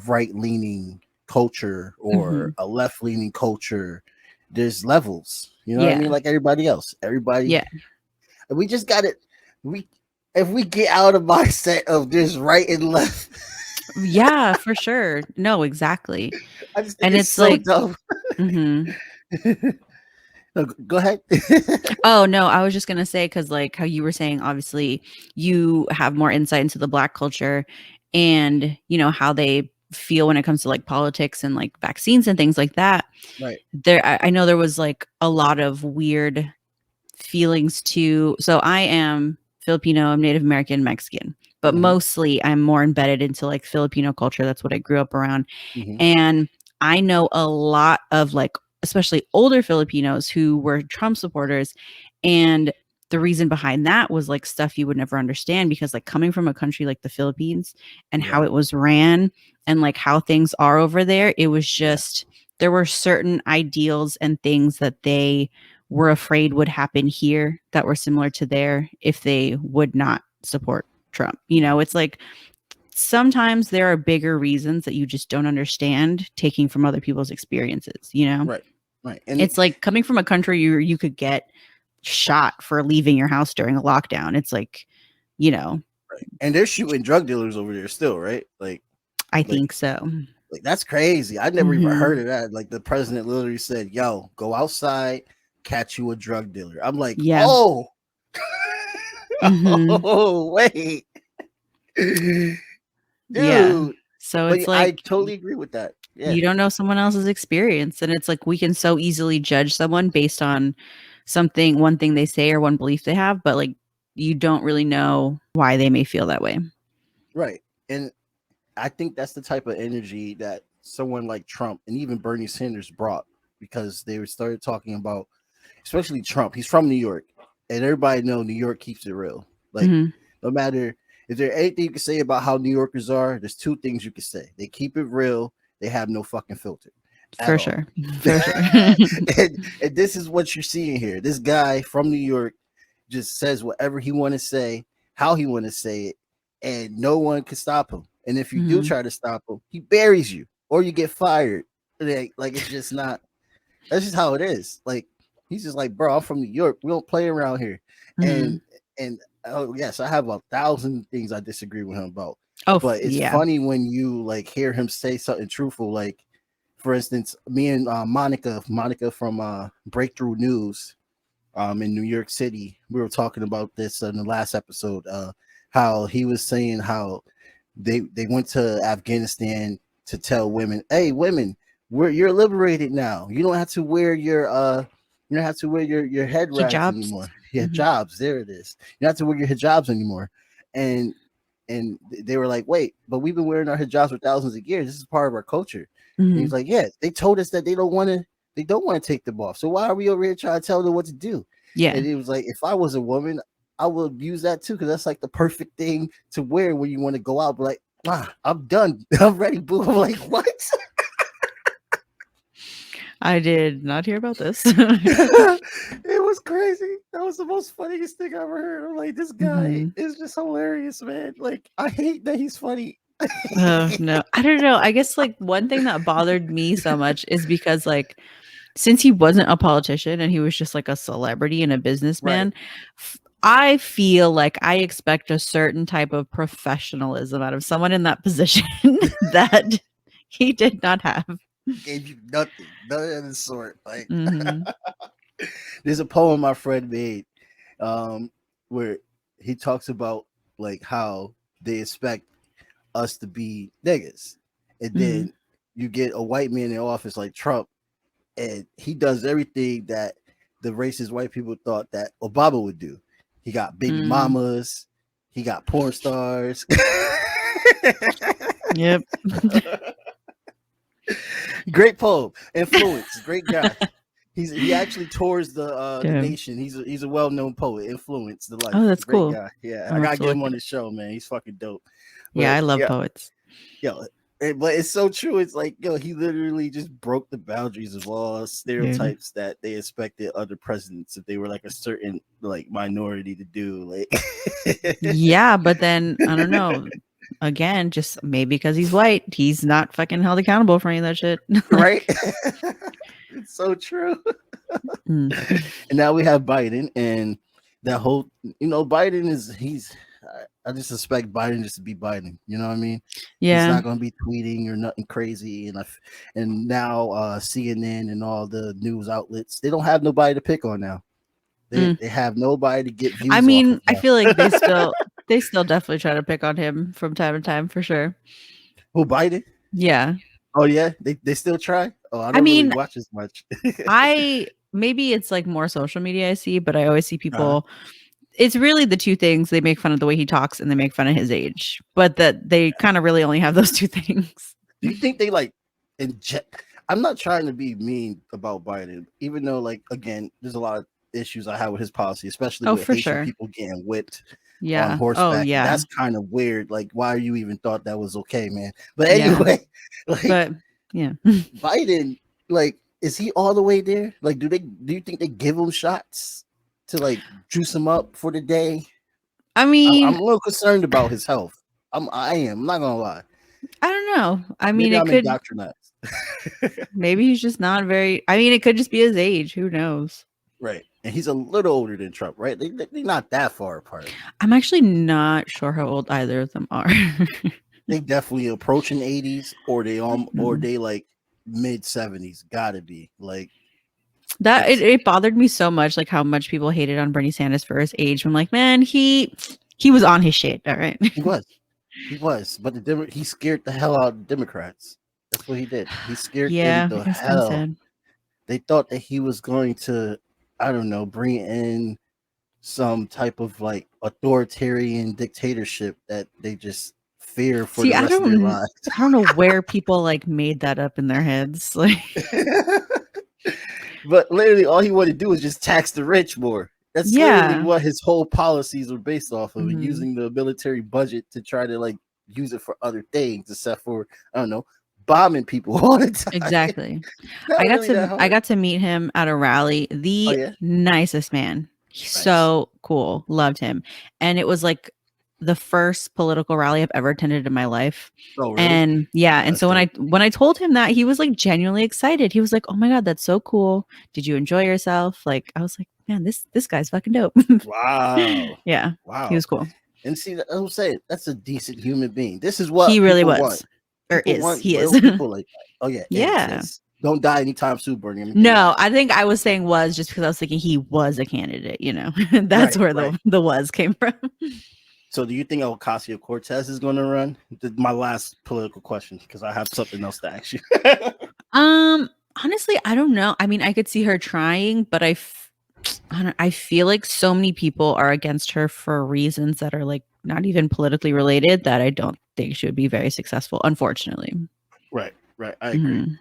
right leaning culture or Mhm. a left leaning culture. There's levels. You know what I mean? Yeah. Like everybody else. Everybody. Yeah. We just got it. We If we get out of mindset of this right and left, Yeah, for sure. No, exactly. I just think And it's it's so like dumb. mhm. No, go ahead. Oh, no, I was just gonna say because, like, how you were saying, obviously, you have more insight into the Black culture and, how they feel when it comes to, like, politics and, like, vaccines and things like that. Right. I know there was, like, a lot of weird feelings too. So I am Filipino, I'm Native American, Mexican, but Hmm. mostly I'm more embedded into, like, Filipino culture. That's what I grew up around. Hmm. And I know a lot of like, especially older Filipinos who were Trump supporters. And the reason behind that was like stuff you would never understand, because like coming from a country like the Philippines and how Right. it was ran and like how things are over there, it was just there were certain ideals and things that they were afraid would happen here that were similar to there if they would not support Trump. You know, it's like sometimes there are bigger reasons that you just don't understand taking from other people's experiences, you know? Right. Right. And It's like coming from a country you could get shot for leaving your house during a lockdown. It's like, you know, right. And they're shooting drug dealers over there still, right? I Like think so. like that's crazy. I never even Mhm. heard of that. Like the president literally said, "Yo, go outside, catch you a drug dealer." I'm like, Yeah. "Oh, Mhm. oh, wait, dude." Yeah. So But it's I like totally agree with that. Yeah, you don't know someone else's experience, and it's like we can so easily judge someone based on something, one thing they say or one belief they have, but like you don't really know why they may feel that way. right. And I think that's the type of energy that someone like Trump and even Bernie Sanders brought, because they started talking about, especially Trump. He's from New York, and everybody know New York keeps it real. Like, Mhm. no matter if there's anything you can say about how New Yorkers are, there's two things you can say: they keep it real, they have no fucking filter at For all. sure. For sure. And this is what you're seeing here. This guy from New York just says whatever he want to say, how he want to say it, and no one can stop him. And if you do Mhm. try to stop him, he buries you or you get fired. Like it's just not. That's just how it is. Like he's just like, bro, I'm from New York. We don't play around here. Mhm. And oh yes, I have 1,000 things I disagree with him about. But it's Yeah. funny when you like hear him say something truthful. Like, for instance, me and Monica from Breakthrough News, in New York City, we were talking about this in the last episode. How he was saying how they went to Afghanistan to tell women, "Hey, women, you're liberated now. You don't have to wear you don't have to wear your head wraps Hijabs. anymore. Mhm. Hijabs, there it is. You don't have to wear your hijabs anymore." And they were like, "Wait, but we've been wearing our hijabs for thousands of years. This is part of our culture." And he's Mhm. like, "Yeah, they told us that they don't want to take them off. So why are we over here trying to tell them what to do?" Yeah. And he was like, "If I was a woman, I would use that too, because that's like the perfect thing to wear when you want to go out." But like, I'm done. I'm ready, boo. I'm like, what? I did not hear about this. It was crazy. That was the most funniest thing I ever heard. I'm like, this guy Mhm. is just hilarious, man. Like, I hate that he's funny. Oh, no. I don't know. I guess like one thing that bothered me so much is because like since he wasn't a politician and he was just like a celebrity and a Right. businessman, I feel like I expect a certain type of professionalism out of someone in that position that he did not have. Gave you nothing, none of the sort. Like, Mhm. there's a poem my friend made, where he talks about like how they expect us to be niggas, and Mhm. then you get a white man in office like Trump, and he does everything that the racist white people thought that Obama would do. He got baby Mm. mamas, he got porn stars. Yep. Great poem, influence, great guy. He actually tours the Damn. nation. He's a well known poet. Influence the Oh, life. that's Great cool. guy. Yeah, I'm I gonna have gotta to get look him on it. the show, man. He's fucking dope. Yeah, But I love yeah, poets. yo, but it's so true. It's like, yo, he literally just broke the boundaries of all Dude. stereotypes that they expected other presidents, if they were like a certain like minority, to do. Like, Yeah, but then I don't know. Again, just maybe because he's white, he's not fucking held accountable for any of that shit. Like, right? It's so true. mm, And now we have Biden, and that whole, Biden is I just expect Biden just to be Biden. You know what I mean? He's yeah. not going to be tweeting or nothing crazy. And now CNN and all the news outlets, they don't have nobody to pick on now. Mm. They have nobody to get I views off mean, of I now. feel like they still definitely try to pick on him from time to time for sure. Who, Biden? Yeah. Oh yeah, they still try. Oh, I I don't really mean, watch as much. I maybe it's like more social media I see, but I always see uh, people it's really the two things. They make fun of the way he talks and they make fun of his age, but that they kind of really only have those two things. do you think they like inject? I'm not trying to be mean about Biden, even though, like, again, there's a lot of issues I have with his policy, especially Oh, with for Haitian sure. people getting whipped on Yeah. Oh, horseback. yeah. That's kind of weird. Like, why you even thought that was okay, man? But Yeah. anyway, like But yeah. Biden, like, is he all the way there? Like, do you think they give him shots to like juice him up for the day? I I'm mean, a little concerned about his health. I am. I'm not gonna lie. I don't know. I mean, Maybe it I'm could. indoctrinated. Maybe he's just not very. I mean, it could just be his age. Who knows? Right. And he's a little older than Trump, right? They're not that far apart. I'm actually not sure how old either of them are. They definitely approaching 80s, or Mhm. they like mid 70s. Gotta be like That it's it bothered me so much, like how much people hated on Bernie Sanders for his age. I'm like, man, he was on his shit. All right. he was, but he scared the hell out of Democrats. That's what he did. He scared them Yeah, the it's kind of hell. sad. They thought that he was going to, I don't know, bring in some type of like authoritarian dictatorship that they just fear for See, the rest of their lives. I don't know where people like made that up in their heads. Like, But literally, all he wanted to do is just tax the rich more. That's literally yeah. what his whole policies are based off of, Mhm. using the military budget to try to like use it for other things, except for, I don't know, bombing people all the time. Exactly. Not I got really that to hard. meet him at a rally. Oh The yeah, nicest man. He's nice. so cool. Loved him. And it was like the first political rally I've ever attended in my life. Oh really? And yeah, and That's so dope. when I told him that, he was like genuinely excited. He was like, "Oh my god, that's so cool. Did you enjoy yourself?" Like I was like, "Man, this guy's fucking dope." Wow, Yeah. He wow. was cool. And see, I'm saying that's a decent human being. This is what He really people was. want. Or People is. want He is. real people like that. Oh yeah, Yeah. is. Don't die anytime soon, Bernie. Let me tell you No, that. I think I was saying was just because I was thinking he was a candidate, you know. That's Right, where right. the was came from. So, do you think Ocasio-Cortez is going to run? My last political question, because I have something else to ask you. Honestly, I don't know. I mean, I could see her trying, but I feel like so many people are against her for reasons that are like not even politically related that I don't think she would be very successful, unfortunately. Right, I agree.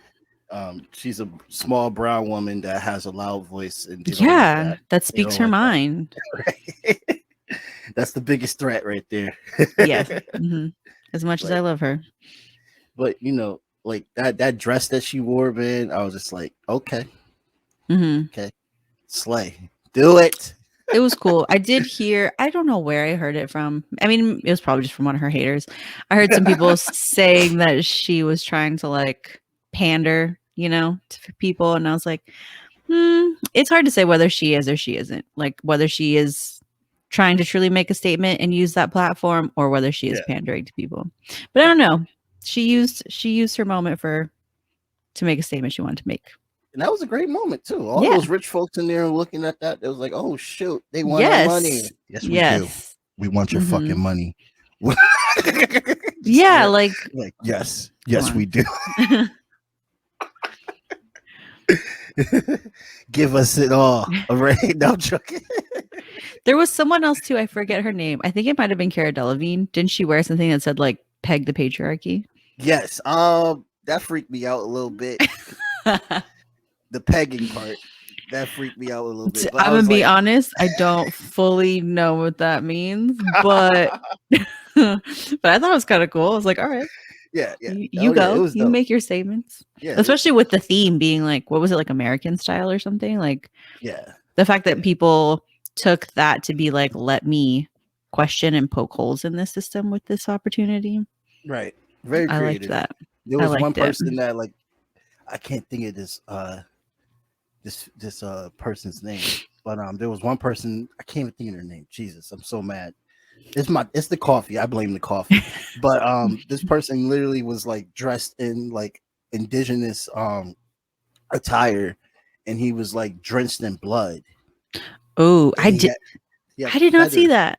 Mhm. She's a small brown woman that has a loud voice, and they don't like Yeah, that. that speaks her like that. mind. Right? That's the biggest threat right there. Yes. Mhm. As much as I Like, love her. but like that dress that she wore, man, I was just like, okay, Mhm. okay, slay, do it. It was cool. I did hear, I don't know where I heard it from. I mean, it was probably just from one of her haters. I heard some people saying that she was trying to like pander, you know, to people. And I was like, it's hard to say whether she is or she isn't. Like whether she is trying to truly make a statement and use that platform or whether she is Yeah. pandering to people. But I don't know. She used her moment to make a statement she wanted to make. And that was a great moment too. All Yeah. those rich folks in there looking at that, it was like, oh shoot, they want our money. Yes, we do. We want your fucking money. Yeah, like yes, on. we do. Give us it all. All right, no, I'm joking. There was someone else too. I forget her name. I think it might have been Cara Delevingne. Didn't she wear something that said like "peg the patriarchy"? Yes. That freaked me out a little bit. The pegging part that freaked me out a little bit. But I'm gonna be honest. I don't fully know what that means, but but I thought it was kind of cool. I was like, all right, yeah. you go, it was you dope. make your statements. Yeah, Especially with the theme being like, what was it, like American style or something? Like, yeah. the fact that people took that to be like, let me question and poke holes in this system with this opportunity. Right. Very I creative. liked that. There was one liked it. person that like, I can't think of this person's name, but there was one person, I can't even think of their name. Jesus, I'm so mad. It's the coffee. I blame the coffee. But this person literally was like dressed in like indigenous attire, and he was like drenched in blood. Oh, And I did not see that.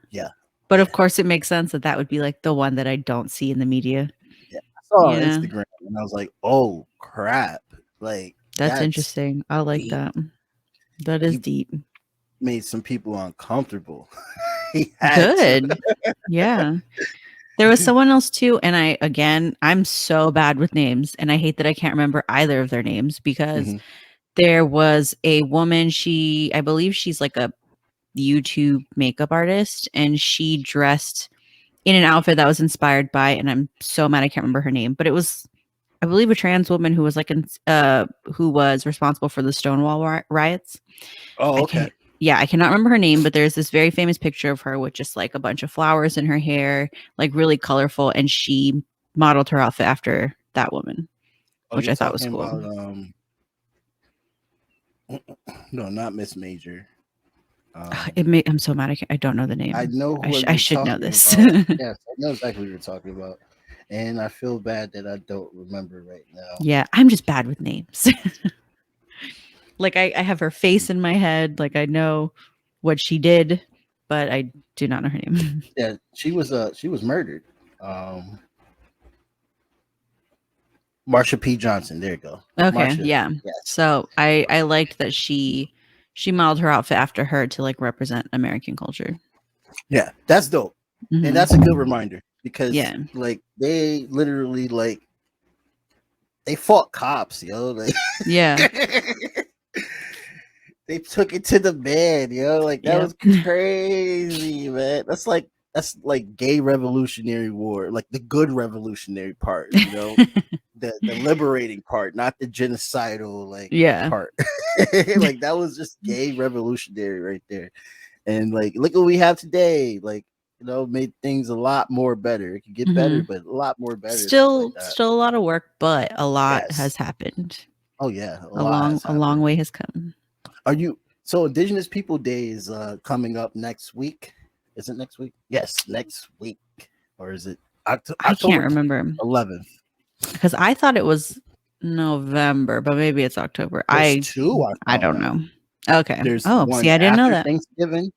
Yeah. But of course it makes sense that would be like the one that I don't see in the media. Yeah. I saw on Instagram and I was like, oh crap. Like that's interesting. I like deep. that. That is deep. Made some people uncomfortable. Good. Yeah. There was someone else too, and I'm so bad with names, and I hate that I can't remember either of their names because there was a woman, I believe she's like a YouTube makeup artist, and she dressed in an outfit that was inspired by, and I'm so mad I can't remember her name, but it was, I believe, a trans woman who was like who was responsible for the Stonewall riots. Oh, I okay. can't, yeah, I cannot remember her name, but there's this very famous picture of her with just like a bunch of flowers in her hair, like really colorful, and she modeled her outfit after that woman, Oh, which you're I thought was talking cool. about no, not Miss Major. I'm so mad I don't know the name. I know who I you're should know talking this. about. Yes, I know exactly what you're talking about, and I feel bad that I don't remember right now. Yeah, I'm just bad with names. Like I have her face in my head, like I know what she did, but I do not know her name. Yeah, she was murdered. Marsha P. Johnson. There you go. Okay, Marsha. yeah. Yes. So I liked that she modeled her outfit after her to like represent American culture. Yeah, that's dope. Mhm. And that's a good reminder because Yeah. like they literally like they fought cops, yo. Like Yeah. they took it to the bed, yo. Like that Yep. was crazy, man. That's like gay revolutionary war, like the good revolutionary part, you know, the liberating part, not the genocidal like Yeah. part. Like that was just gay revolutionary right there. And like look what we have today. Like, you know, made things a lot more better. It could get better, but a lot more better. Still Like still a lot of work, but a lot Yes. has happened. Oh yeah, A long way has come. Are you so Indigenous People Day is coming up next week? Is it next week? Yes, next week. Or is it October? I can't remember 11th? because I thought it was November, but maybe it's October. There's two. I don't know. Okay. There's Oh, one see, I didn't know after that. Thanksgiving.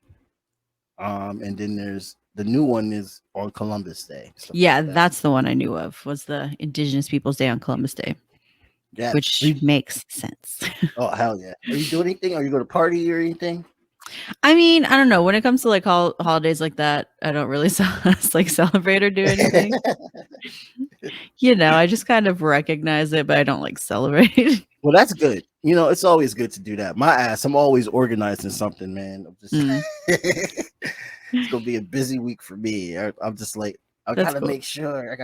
And then there's the new one is on Columbus Day. Yeah, that's the one I knew of, was the Indigenous Peoples Day on Columbus Day. Yeah, which makes sense. Oh hell yeah! Are you doing anything? Are you going to party or anything? I mean, I don't know. When it comes to like holidays like that, I don't really like celebrate or do anything. You know, I just kind of recognize it, but I don't like celebrate. Well, that's good. You know, it's always good to do that. My ass, I'm always organizing something, man. I'm just it's gonna be a busy week for me. I'm just like, I gotta make sure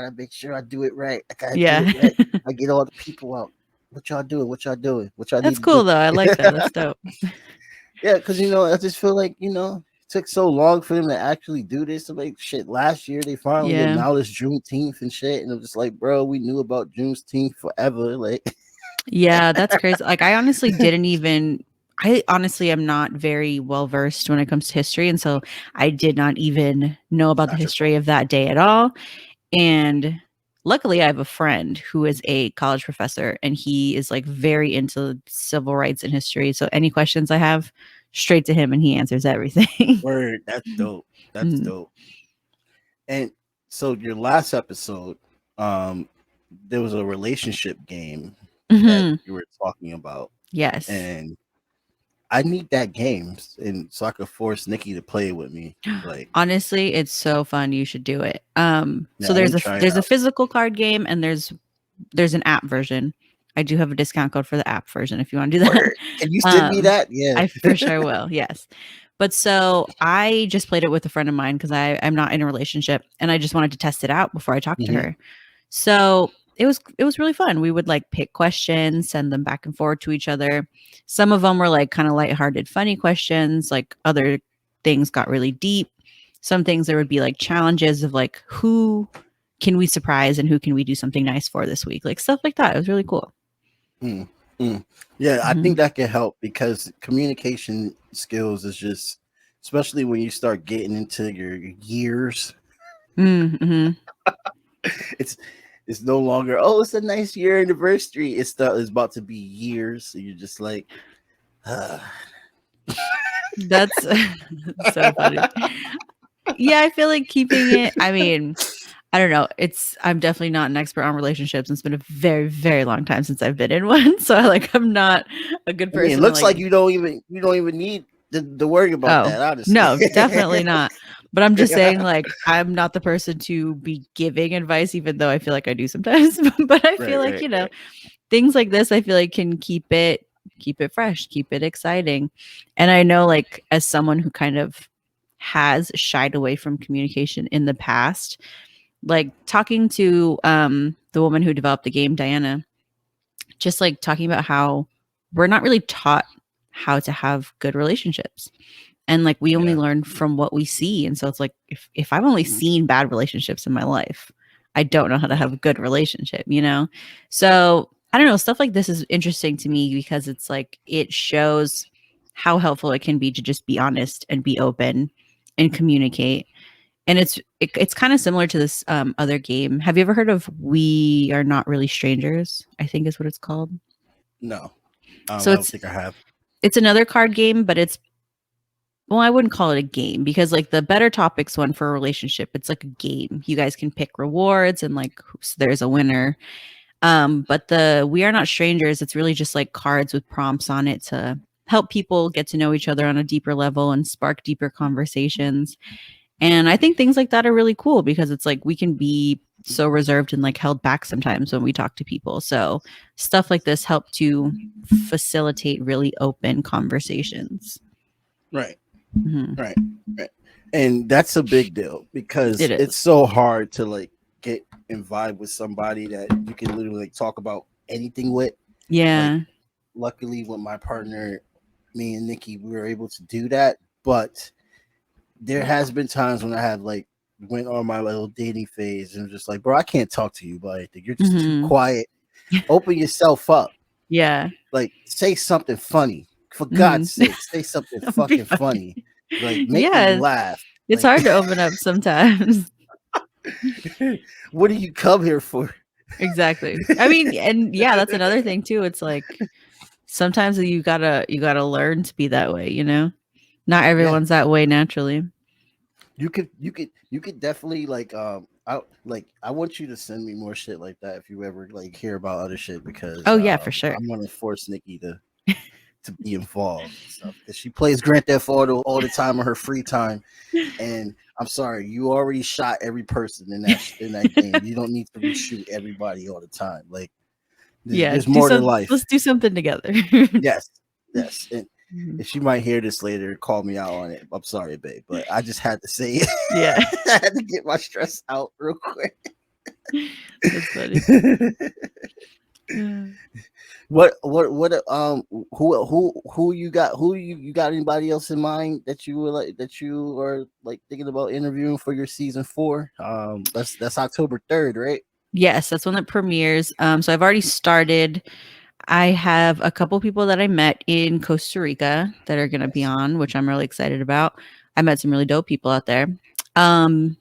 I do it right. I gotta do it right. I get all the people out. What y'all doing? What y'all doing? What y'all That's cool though. I like that. That's dope. Yeah, because you know, I just feel like, you know, it took so long for them to actually do this. To make shit last year, they finally acknowledged Juneteenth and shit. And I'm just like, bro, we knew about Juneteenth forever. Like, yeah, that's crazy. Like, I honestly am not very well versed when it comes to history. And so I did not even know about the history of that day at all. And luckily, I have a friend who is a college professor, and he is like very into civil rights and history. So any questions I have, straight to him, and he answers everything. Word, that's dope. That's dope. And so your last episode, there was a relationship game that you were talking about. Yes. And I need that game, and so I could force Nikki to play with me. Like, honestly, it's so fun. You should do it. So there's a physical card game, and there's an app version. I do have a discount code for the app version if you want to do that. Word. Can you send me that? Yeah, I for sure will. Yes. But so I just played it with a friend of mine because I'm not in a relationship, and I just wanted to test it out before I talked to her. So it was really fun. We would like pick questions, send them back and forth to each other. Some of them were like kind of lighthearted, funny questions. Like other things got really deep. Some things there would be like challenges of like, who can we surprise and who can we do something nice for this week? Like stuff like that. It was really cool. Yeah, I think that can help because communication skills is just, especially when you start getting into your years. It's no longer, oh, it's a nice year anniversary. It's about to be years. So you're just like, That's so funny. Yeah, I feel like keeping it. I mean, I don't know. I'm definitely not an expert on relationships. It's been a very, very long time since I've been in one. So I'm not a good person. It looks like you don't even need to worry about that, honestly. No, definitely not. But I'm just saying, like, I'm not the person to be giving advice, even though I feel like I do sometimes. But I feel like, things like this, I feel like can keep it keep it fresh, keep it exciting. And I know, like, as someone who kind of has shied away from communication in the past, like talking to the woman who developed the game, Diana, just like talking about how we're not really taught how to have good relationships, and like we only Yeah. learn from what we see. And so it's like, if I've only seen bad relationships in my life, I don't know how to Yeah. have a good relationship, you know? So I don't know, stuff like this is interesting to me because it's like it shows how helpful it can be to just be honest and be open and communicate. And it's kind of similar to this other game. Have you ever heard of We Are Not Really Strangers? I think is what it's called. No. I So don't think I have. it's another card game, but it's, well, I wouldn't call it a game because like the Better Topics one for a relationship, it's like a game. You guys can pick rewards and like so there's a winner. But the We Are Not Strangers, it's really just like cards with prompts on it to help people get to know each other on a deeper level and spark deeper conversations. And I think things like that are really cool because it's like we can be so reserved and like held back sometimes when we talk to people. So stuff like this help to facilitate really open conversations. Right. Mhm. Right. Right. And that's a big deal because It it's is. so hard to like get and vibe with somebody that you can literally like talk about anything with. Yeah. Luckily with my partner, me and Nikki, we were able to do that. But there has been times when I have like went on my little dating phase and just like, bro, I can't talk to you about anything. You're just too Mhm. quiet. Open yourself up. Yeah. Like say something funny. For Mhm. God's sake, say something Don't be fucking funny. Like make me Yeah. laugh. It's Like hard to open up sometimes. what do you come here for? Exactly. I mean, and yeah, that's another thing too. It's like sometimes you gotta learn to be that way, you know? Not Yeah. everyone's that way naturally. You could definitely I want you to send me more shit like that if you ever like hear about other shit because Oh yeah, for sure. I'm gonna force Nikki to be involved and stuff because she plays Grand Theft Auto all the time in her free time. And I'm sorry, you already shot every person in that game. You don't need to reshoot everybody all the time. Like Yeah, there's more to life. let's do something together. Yes, yes. And Mhm. if she might hear this later, call me out on it. I'm sorry, babe, but I just had to say it. Yeah, I had to get my stress out real quick. that's funny. Yeah. Who you got anybody else in mind that you were like that you are like thinking about interviewing for your season 4? That's October 3rd, right? Yes, that's when it premieres. So I've already started. I have a couple people that I met in Costa Rica that are going to be Yes. on, which I'm really excited about. I met some really dope people out there. Um,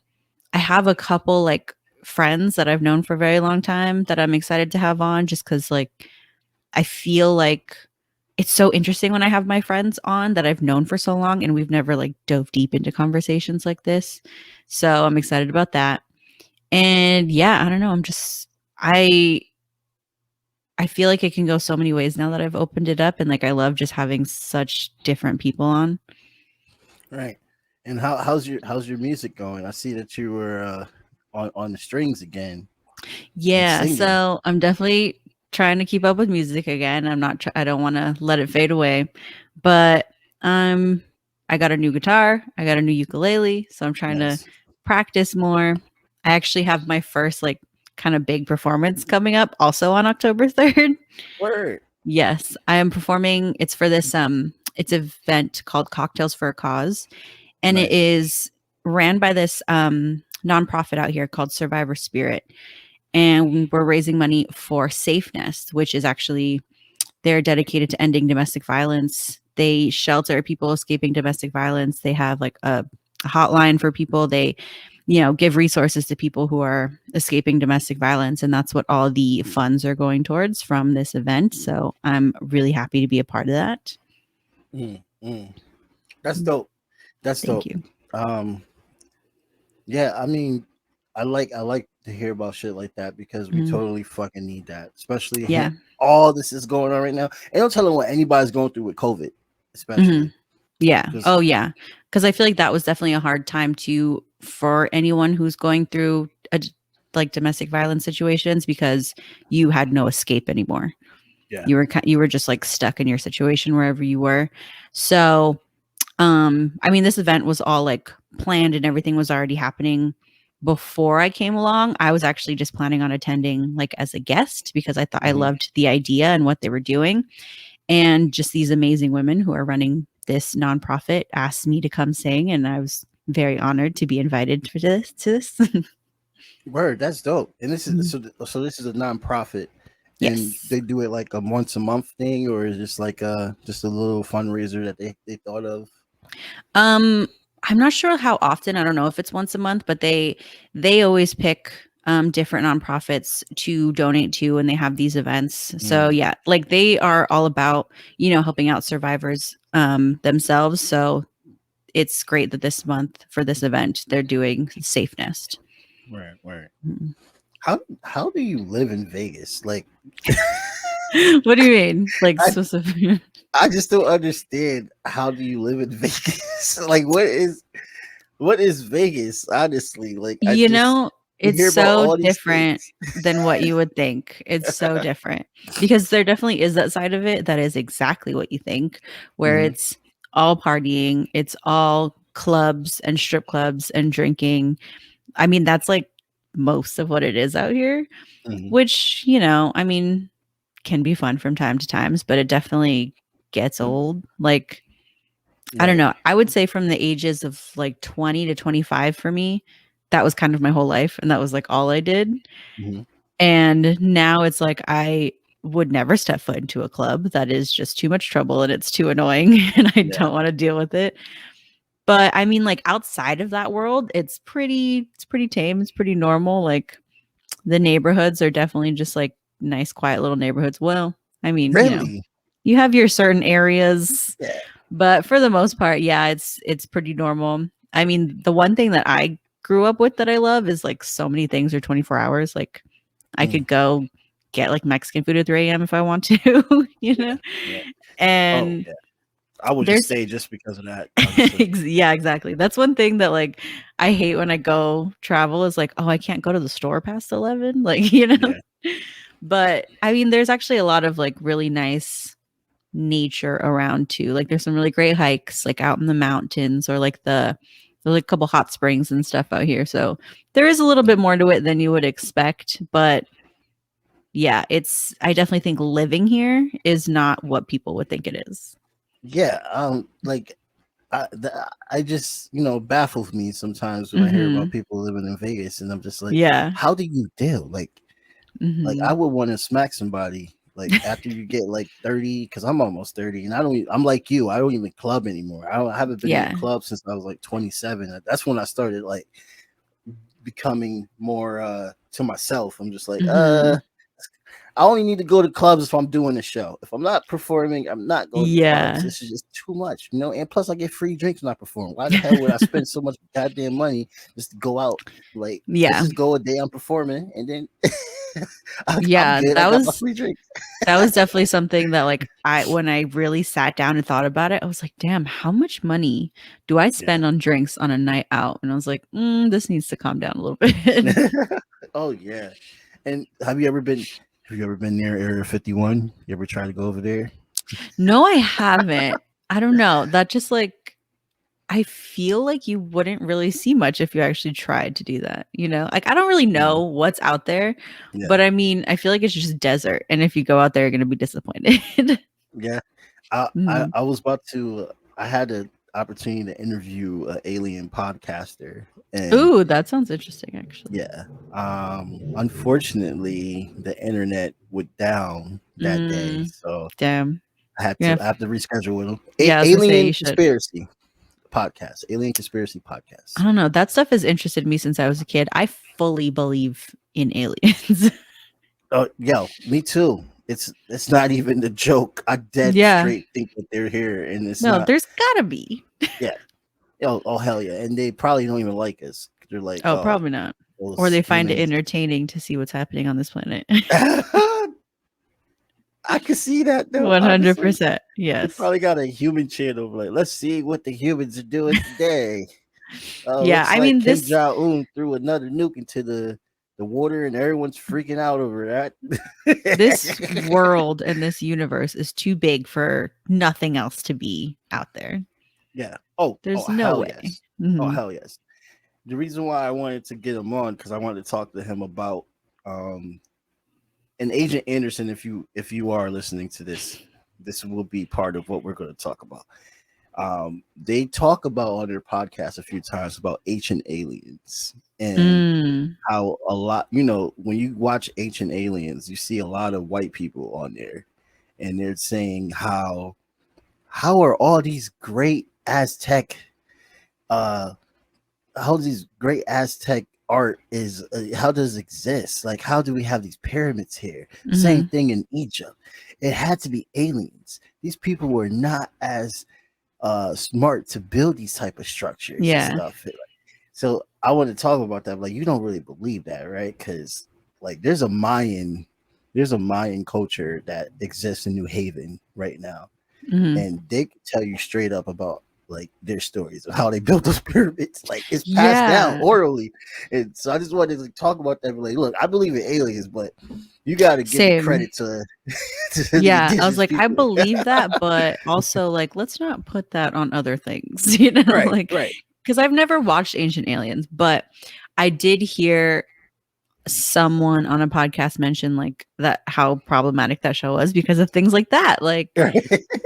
I have a couple like friends that I've known for a very long time that I'm excited to have on just because like I feel like it's so interesting when I have my friends on that I've known for so long and we've never like dove deep into conversations like this. So I'm excited about that. And yeah, I don't know. I I feel like it can go so many ways now that I've opened it up and like I love just having such different people on. Right. And how's your music going? I see that you were on the strings again and Yeah, singing. so I'm definitely trying to keep up with music again. I don't want to let it fade away. But um I got a new guitar, I got a new ukulele, so I'm trying to Nice. practice more. I actually have my first like kind of big performance coming up also on October 3rd. Word. Yes, I am performing. It's for this it's an event called Cocktails for a Cause, and it Nice. is ran by this nonprofit out here called Survivor Spirit, and we're raising money for Safe Nest, which is actually they're dedicated to ending domestic violence. They shelter people escaping domestic violence. They have like a hotline for people. They, give resources to people who are escaping domestic violence. And that's what all the funds are going towards from this event. So I'm really happy to be a part of that. Mm, mm. That's dope. That's Thank dope. you. Yeah, I mean, I like to hear about shit like that because we Mhm. totally fucking need that, especially Yeah. all this is going on right now. And don't tell them what anybody's going through with COVID, Mhm. especially Yeah. because Oh, yeah. Because I feel like that was definitely a hard time for anyone who's going through like domestic violence situations because you had no escape anymore. Yeah. You were just like stuck in your situation wherever you were. So, I mean, this event was all like planned and everything was already happening before I came along. I was actually just planning on attending like as a guest because I thought I Mhm. loved the idea and what they were doing. And just these amazing women who are running this nonprofit asked me to come sing, and I was very honored to be invited to this. Word, that's dope. And this is Mhm. so this is a nonprofit, and Yes. they do it like a once a month thing, or is just like just a little fundraiser that they thought of. Um, I'm not sure how often. I don't know if it's once a month, but they always pick different nonprofits to donate to when they have these events. So Mm, yeah, like they are all about, helping out survivors themselves. So it's great that this month for this event they're doing Safe Nest. right, right. Mhm. How do you live in Vegas? Like, What do you mean? Like I specific? I just don't understand. How do you live in Vegas? Like, what is Vegas? Honestly, like I You just know, you it's hear about so all these different things. than what you would think. It's so different because there definitely is that side of it that is exactly what you think, where Hmm. it's all partying, it's all clubs and strip clubs and drinking. I mean, that's like most of what it is out here, Hmm. which, I mean, can be fun from time to times, but it definitely gets old. Like, I don't Right. know. I would say from the ages of like 20 to 25 for me, that was kind of my whole life. And that was like all I did. Hmm. And now it's like I would never step foot into a club. That is just too much trouble and it's too annoying and I Yeah. don't want to deal with it. But I mean, like outside of that world, it's pretty tame. It's pretty normal. Like the neighborhoods are definitely just like nice, quiet little neighborhoods. Well, I mean, Really? you have your certain areas, Yeah. but for the most part, yeah, it's pretty normal. I mean, the one thing that I grew up with that I love is like so many things are 24 hours. Like I Mm, could go get like Mexican food at 3 a.m. if I want to, yeah. Yeah. Oh, And yeah. I would just there's stay just because of that, honestly. yeah, exactly. That's one thing that like I hate when I go travel is like, oh, I can't go to the store past 11, like, Yeah. But I mean, there's actually a lot of like really nice nature around too. Like there's some really great hikes like out in the mountains or like there's like a couple hot springs and stuff out here. So there is a little bit more to it than you would expect, but yeah, I definitely think living here is not what people would think it is. Yeah. Like I just baffles me sometimes when I hear about Mhm. people living in Vegas, and I'm just like, Yeah. how do you deal? Like I Mhm. would want to smack somebody like after you get like 30, because I'm almost 30, and I'm like you, I don't even club anymore. I haven't been in a Yeah. club since I was like 27. That's when I started like becoming more to myself. I'm just like, Mhm. I only need to go to clubs if I'm doing a show. If I'm not performing, I'm not going to clubs. Yeah. This is just too much, and plus I get free drinks when I perform. Why the hell would I spend so much goddamn money just to go out? Like, let's Yeah. just go a day I'm performing, and then I'm Yeah, good. I that got my was free drinks. that was definitely something that like I when I really sat down and thought about it, I was like, "Damn, how much money do I Yeah. spend on drinks on a night out?" And I was like, this needs to calm down a little bit." Oh yeah. And have you ever been near Area 51? You ever try to go over there? No, I haven't. I don't know. That just like I feel like you wouldn't really see much if you actually tried to do that, you know? Like I don't really Mhm. know what's out there, Yeah. but I mean, I feel like it's just desert, and if you go out there, you're gonna be disappointed. Yeah. I I, Mhm. I was about to. I had an opportunity to interview an alien podcaster, and Ooh, that sounds interesting, actually. yeah, unfortunately, the internet went down that day, Mm, so damn. I had Yeah, to I have to reschedule with him. yeah, I was gonna say Alien you should. conspiracy podcast. Alien conspiracy I podcast. don't know. That stuff has interested me since I was a kid. I fully believe in aliens. Oh, yo, me too. It's not even a joke. I dead Yeah. straight think that they're here, and it's No, not. there's gotta be. Yeah. Oh hell yeah, and they probably don't even like us. They're like, Oh, oh, probably not. Or those they find it humans. entertaining to see what's happening on this planet. I could see that though, honestly. 100%. They Yes. probably got a human channel like, let's see what the humans are doing today. Yeah. Looks I like mean, Kim this. Jong Un threw another nuke into the the water, and everyone's freaking out over that. This world and this universe is too big for nothing else to be out there. Yeah. Oh, There's no hell way. yes. Oh, Mhm. hell yes. The reason why I wanted to get him on because I wanted to talk to him about and Agent Anderson. If you are listening to this, this will be part of what we're going to talk about. They talk about on their podcast a few times about ancient aliens and Mm. how a lot, you know, when you watch Ancient Aliens, you see a lot of white people on there, and they're saying how are all these great Aztec uh how these great Aztec art is how does it exist? Like how do we have these pyramids here? Same Mhm. thing in Egypt. It had to be aliens. These people were not as smart to build these type of structures and Yeah. stuff. So I want to talk about that. Like you don't really believe that, right? Because like there's a Mayan culture that exists in New Haven right now, Mhm. and they can tell you straight up about like their stories of how they built those pyramids. Like it's passed down Yeah. orally, and so I just wanted to talk about that. Like, look, I believe in aliens, but you got to give the Same. credit to, to the Yeah, I was indigenous like, I people. believe that, but also like, let's not put that on other things, you know, Right, like right. because I've never watched Ancient Aliens, but I did hear someone on a podcast mention like that how problematic that show was because of things like that. Like,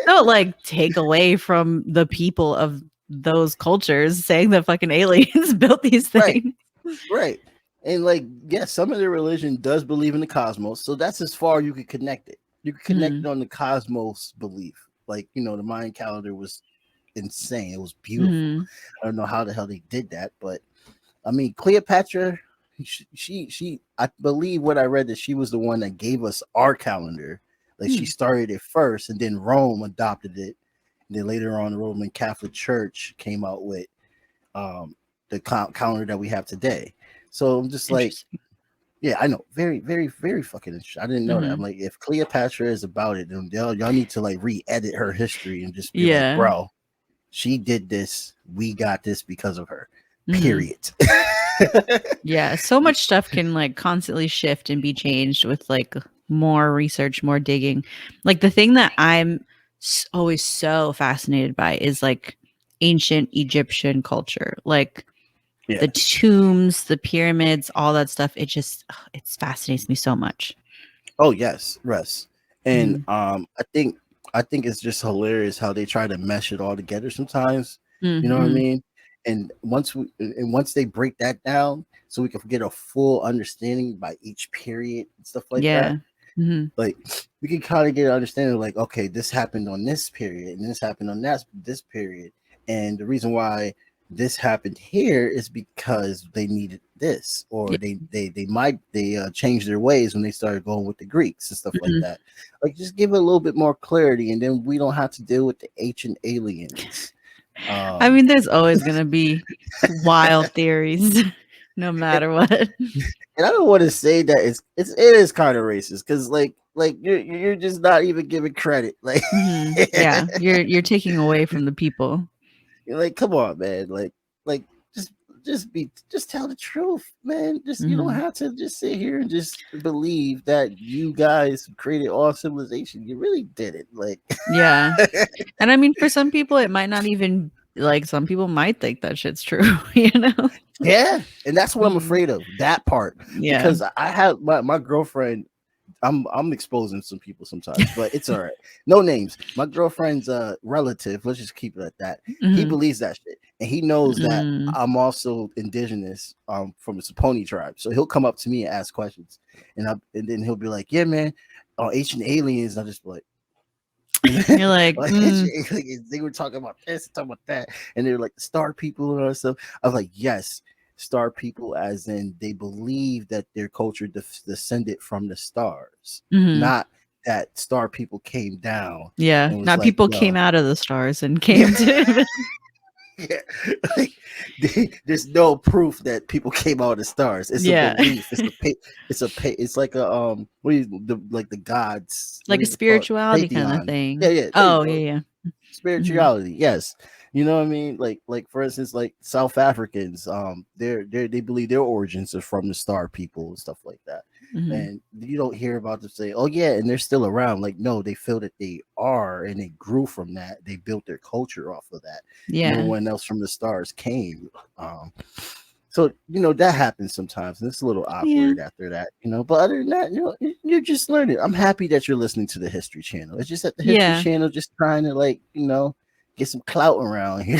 don't like take away from the people of those cultures saying that fucking aliens built these Right, things. right. And like, yes, some of their religion does believe in the cosmos, so that's as far you could connect it. You could connect Mhm. it on the cosmos belief. Like, you know, the Mayan calendar was insane. It was beautiful. Mhm. I don't know how the hell they did that, but I mean, Cleopatra, she I believe what I read that she was the one that gave us our calendar. Like she Hmm. started it first, and then Rome adopted it. And then later on, the Roman Catholic Church came out with um, the calendar that we have today. So I'm just like, Interesting. yeah, I know, very, very, very fucking interesting. I didn't know that. I'm Mhm. like, if Cleopatra is about it, then y'all need to like re-edit her history and just be like, Yeah. bro, she did this. We got this because of her. Mhm. Period. Yeah, so much stuff can like constantly shift and be changed with like more research, more digging. Like the thing that I'm always so fascinated by is like ancient Egyptian culture. Like Yeah. the tombs, the pyramids, all that stuff. It just it fascinates me so much. Oh yes, Russ. And Mhm. I think it's just hilarious how they try to mesh it all together sometimes. You know what I Mhm. mean? And once they break that down, so we can get a full understanding by each period and stuff like that. Yeah. Mhm. Like we can kind of get an understanding, like okay, this happened on this period, and this happened on this period, and the reason why this happened here is because they needed this, or Yeah. they changed their ways when they started going with the Greeks and stuff like Mhm. that. Like just give it a little bit more clarity, and then we don't have to deal with the ancient aliens. I Um, mean, there's always gonna be wild theories, no and, matter what. and I don't want to say that it is kind of racist because like you're just not even giving credit. Like Mhm. Yeah, you're taking away from the people. you're like, come on, man. Like just just tell the truth, man. Just you don't Mhm. have to just sit here and just believe that you guys created all civilization. You really did it. Like Yeah. And I mean, for some people, it might not even like some people might think that shit's true, you know? yeah, and that's what I'm Mhm. afraid of. That part Yeah. because I have my girlfriend. I'm exposing some people sometimes, but it's all right. No names. My girlfriend's relative, let's just keep it at that. He Mhm. believes that shit. And he knows that Mm. I'm also indigenous from the Saponi tribe. So he'll come up to me and ask questions. And then he'll be like, yeah, man, ancient aliens. And I'll just be like, You're like, ancient aliens, they were talking about this, talking about that, and they're like star people and all that stuff. I was like, yes, star people, as in they believe that their culture descended from the stars, mhm. not that star people came down Yeah. and was Not like, people came yo, out of the stars and yeah, came to yeah. Like, there's no proof that people came out of the stars. It's a Yeah. belief. It's like a what is the like the gods? What Like a is it called? spirituality kind of Pantheon. Yeah, thing. yeah. There you Oh, yeah, go. yeah. Mhm. Spirituality, yes. You know what I mean? Like for instance, like South Africans, they believe their origins are from the Star people and stuff like that. Mhm. And you don't hear about them say, "Oh yeah," and they're still around. Like no, they feel that they are, and they grew from that. They built their culture off of that. No Yeah. one else from the stars came. So that happens sometimes, and it's a little Yeah. awkward after that. But other than that, you're just learning. I'm happy that you're listening to the History Channel. It's just that the History Yeah. Channel just trying to get some clout around here.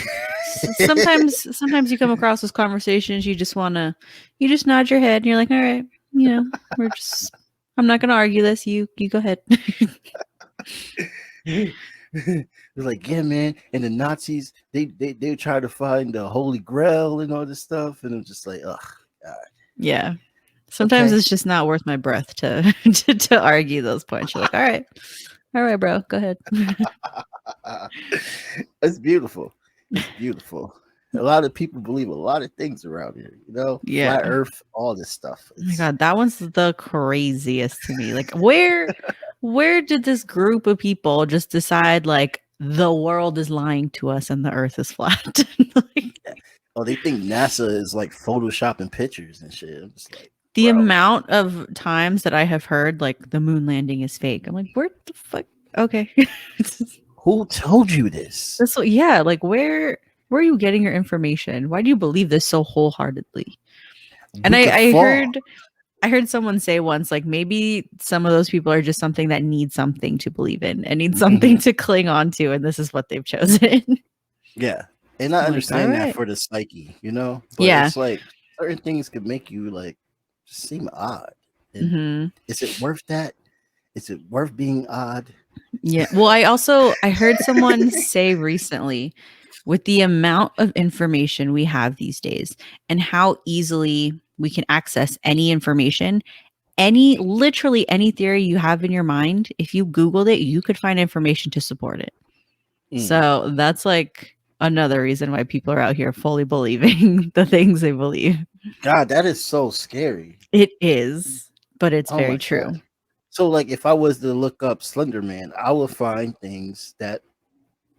Sometimes you come across those conversations, you just nod your head and you're like, all right, we're just, I'm not going to argue this. You go ahead. It's like, yeah, man. And the Nazis, they try to find the Holy Grail and all this stuff, and I'm just like, ugh, God. Yeah. Sometimes Okay. it's just not worth my breath to to argue those points. You're like, all right, bro, go ahead. It's beautiful. It's beautiful. A lot of people believe a lot of things around here, Yeah. flat Earth, all this stuff. Oh my God, that one's the craziest to me. Like, where did this group of people just decide like the world is lying to us and the Earth is flat? Like, Oh, they think NASA is like photoshopping pictures and shit. I'm just like, the bro. amount of times that I have heard like the moon landing is fake. I'm like, where the fuck? Okay. Who told you this? Yeah, like where are you getting your information? Why do you believe this so wholeheartedly? And We could I fall. heard someone say once, like maybe some of those people are just something that need something to believe in and need something to cling on to, and this is what they've chosen. Yeah. And I I'm like, all understand that right. for the psyche, but Yeah. it's like certain things could make you like seem odd. And Hmm. is it worth that? Is it worth being odd? Yeah. Well, I heard someone say recently, with the amount of information we have these days and how easily we can access any information, literally any theory you have in your mind, if you Googled it, you could find information to support it. So that's like another reason why people are out here fully believing the things they believe. God, that is so scary. It is, but it's Oh very my true. God. So like if I was to look up Slender Man, I would find things that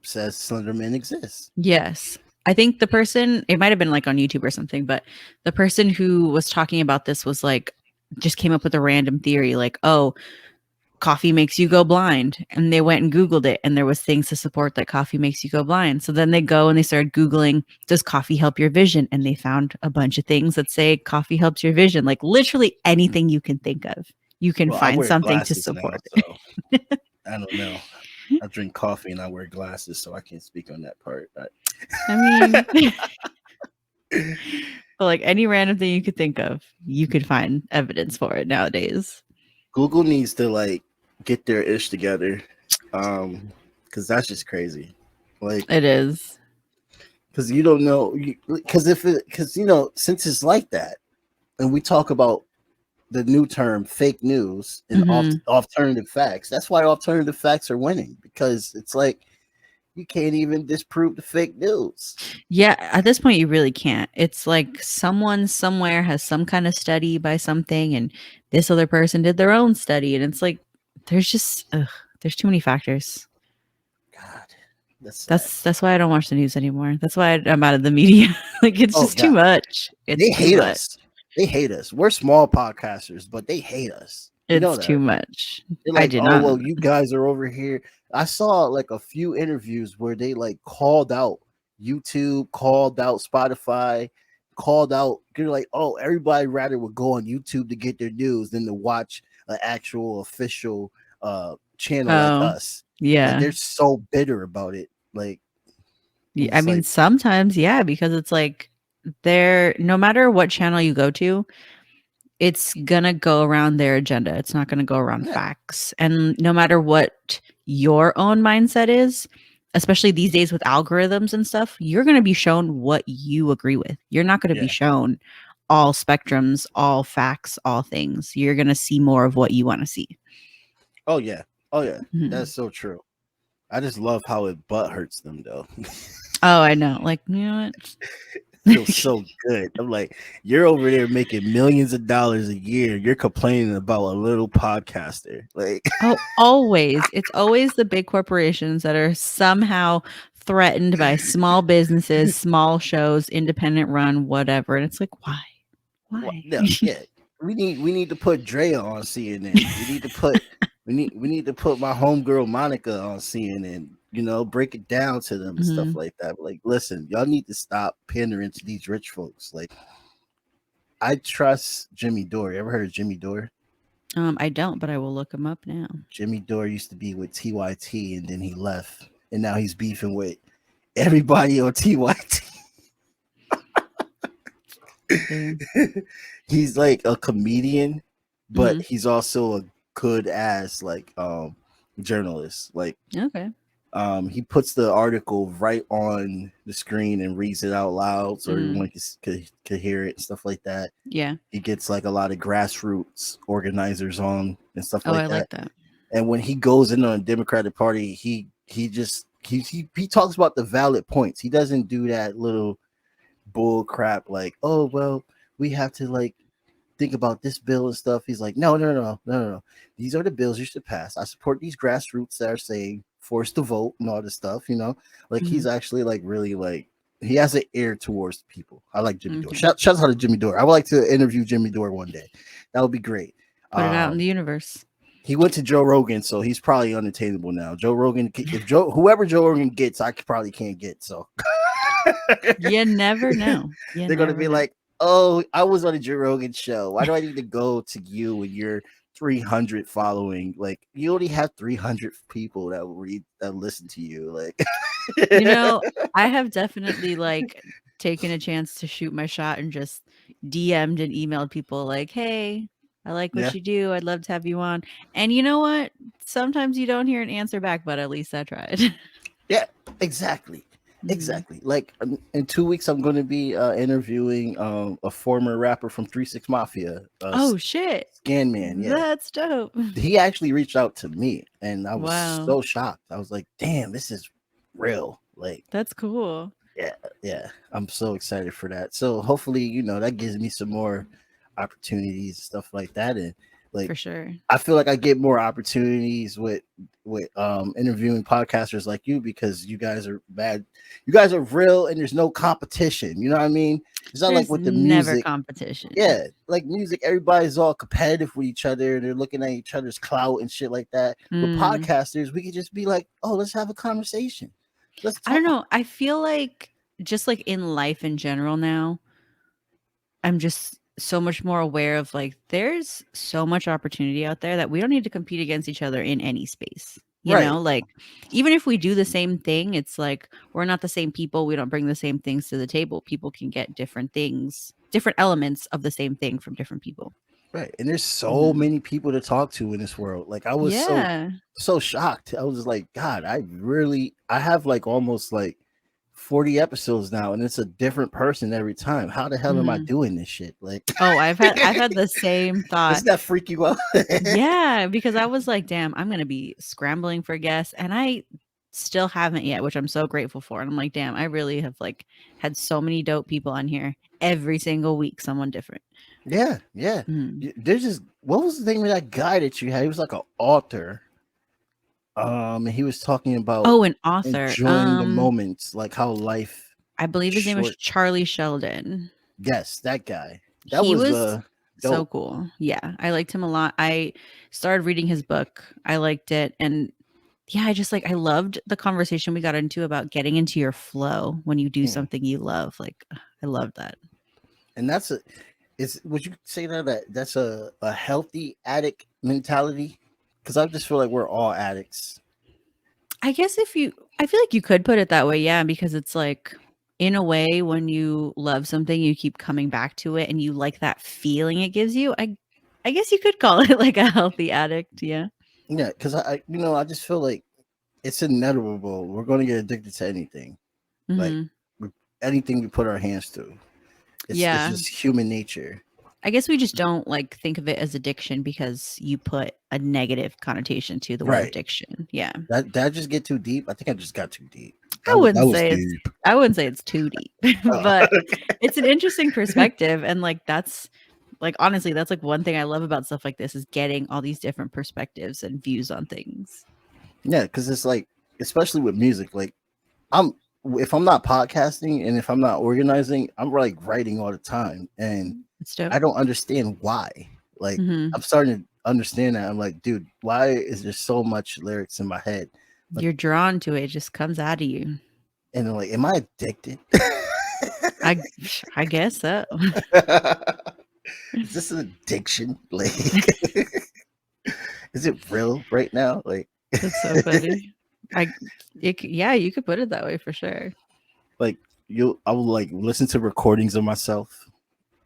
says Slender Man exists. Yes. I think the person, it might have been like on YouTube or something, but the person who was talking about this was like, just came up with a random theory like, oh, coffee makes you go blind. And they went and Googled it, and there was things to support that coffee makes you go blind. So then they go and they started Googling, does coffee help your vision? And they found a bunch of things that say coffee helps your vision. Like literally anything you can think of, you can Well, I find wear something to glasses now, support. so I don't know. I drink coffee and I wear glasses, so I can't speak on that part. I mean, but like any random thing you could think of, you could find evidence for it nowadays. Google needs to like get their ish together, because that's just crazy. Like It is. because you don't know, because since it's like that, and we talk about the new term fake news and Mhm. alternative facts. That's why alternative facts are winning, because it's like you can't even disprove the fake news. Yeah, at this point, you really can't. It's like someone somewhere has some kind of study by something, and this other person did their own study, and it's like there's too many factors. God, that's That's why I don't watch the news anymore. That's why I'm out of the media. Like it's just too God. much. It's They too hate much. us. They hate us. We're small podcasters, but they hate us. You know It's that. too much. They're I like, did oh not know well, you guys are over here. I saw like a few interviews where they like called out YouTube, called out Spotify, called out. They're like, oh, everybody rather would go on YouTube to get their news than to watch an actual official channel like Oh, us. yeah. And they're so bitter about it. Like, Yeah, I it's mean, like, sometimes, yeah, because it's like no matter what channel you go to, it's gonna go around their agenda. It's not gonna go around yeah, facts. And no matter what your own mindset is, especially these days with algorithms and stuff, you're gonna be shown what you agree with. You're not gonna be yeah. shown all spectrums, all facts, all things. You're gonna see more of what you want to see. Oh yeah. Oh yeah. Mhm. That's so true. I just love how it butt hurts them though. Oh, I know. Like, you know what? Feels so good. I'm like, you're over there making millions of dollars a year. You're complaining about a little podcaster. Like, Oh, always. It's always the big corporations that are somehow threatened by small businesses, small shows, independent run, whatever. And it's like, why? Why? No, yeah. We need to put Drea on CNN. We need to put my homegirl Monica on CNN. Break it down to them and stuff Mhm. like that. But, like, listen, y'all need to stop pandering to these rich folks. Like, I trust Jimmy Dore. You ever heard of Jimmy Dore? I don't, but I will look him up now. Jimmy Dore used to be with TYT, and then he left, and now he's beefing with everybody on TYT. Damn. He's like a comedian, but Mhm. he's also a good ass like journalist. Like, Okay. he puts the article right on the screen and reads it out loud so everyone could hear it and stuff like that. Yeah. He gets like a lot of grassroots organizers on and stuff Oh, like I that. like that. And when he goes in on the Democratic Party, he talks about the valid points. He doesn't do that little bull crap like, oh well, we have to like think about this bill and stuff. He's like, no. These are the bills you should pass. I support these grassroots that are saying forced to vote and all this stuff. Like, he's Mhm. actually like really like he has an ear towards people. I like Jimmy Dore. Okay. Shout out to Jimmy Dore. I would like to interview Jimmy Dore one day. That would be great. Put it out in the universe. He went to Joe Rogan, so he's probably unattainable now. Joe Rogan, whoever Joe Rogan gets, I probably can't get. So You never know. they're gonna be like, "Oh, I was on a Joe Rogan show. Why do I need to go to you and your 300 following? Like, you only have 300 people that listen to you. Like, I have definitely like taken a chance to shoot my shot and just DM'd and emailed people like, hey, I like what yeah, you do. I'd love to have you on. And you know what? Sometimes you don't hear an answer back, but at least I tried. yeah, exactly. Mhm. Exactly. Like, in 2 weeks, I'm going to be interviewing a former rapper from 3 6 Mafia, Oh shit. Scan Man. Yeah, That's dope. he actually reached out to me, and I was Wow. so shocked. I was like, "Damn, this is real!" Like, That's cool. yeah, I'm so excited for that. So hopefully, that gives me some more opportunities and stuff like that, and like, For sure. I feel like I get more opportunities with interviewing podcasters like you, because you guys are bad. You guys are real, and there's no competition. You know what I mean? It's not like There's with the never music. competition. Yeah, like music, everybody's all competitive with each other. They're looking at each other's clout and shit like that. With Mm. podcasters, we could just be like, "Oh, let's have a conversation. Let's I don't talk." know. I feel like just like in life in general now, I'm just so much more aware of like there's so much opportunity out there that we don't need to compete against each other in any space. Right. Like even if we do the same thing, it's like we're not the same people. We don't bring the same things to the table. People can get different things, different elements of the same thing from different people. Right. And there's so many people to talk to in this world. Like, I was Yeah. so shocked. I was just like, God, I have like almost like 40 episodes now, and it's a different person every time. How the hell am I Mhm. doing this shit? Like, Oh, I've had the same thought. doesn't that freak you out? Yeah, because I was like, damn, I'm going to be scrambling for guests. And I still haven't yet, which I'm so grateful for. And I'm like, damn, I really have like had so many dope people on here every single week, someone different. Yeah. Mhm. There's just, what was the name of that guy that you had? He was like an author. And he was talking about Oh, an author. enjoying the moments, like how life I believe his name was short. Charlie Sheldon. Yes, that guy. That He was was so dope. cool. Yeah, I liked him a lot. I started reading his book. I liked it. And yeah, I loved the conversation we got into about getting into your flow when you do Yeah. something you love. Like, I love that. And would you say that's a healthy addict mentality? Because I just feel like we're all addicts. I guess I feel like you could put it that way, yeah, because it's like in a way when you love something, you keep coming back to it and you like that feeling it gives you. I guess you could call it like a healthy addict, yeah. Yeah, because I just feel like it's inevitable. We're going to get addicted to anything, like Mhm. anything we put our hands to. It's Yeah. just human nature. I guess we just don't like think of it as addiction because you put a negative connotation to the word Right. addiction. Yeah. Did I just get too deep? I think I just got too deep. I That wouldn't was say deep. it's too deep, Oh, but okay. it's an interesting perspective. And like, that's like, honestly, that's like one thing I love about stuff like this is getting all these different perspectives and views on things. Yeah, because it's like, especially with music, like I'm if I'm not podcasting and if I'm not organizing, I'm like writing all the time, and It's dope. I don't understand why. Like Hmm. I'm starting to understand that. I'm like, dude, why is there so much lyrics in my head? Like, You're drawn to it. It just comes out of you. and I'm like, am I addicted? I I guess so. Is this an addiction? Like, is it real right now? Like, That's so funny. Yeah, you could put it that way for sure. like I will like listen to recordings of myself,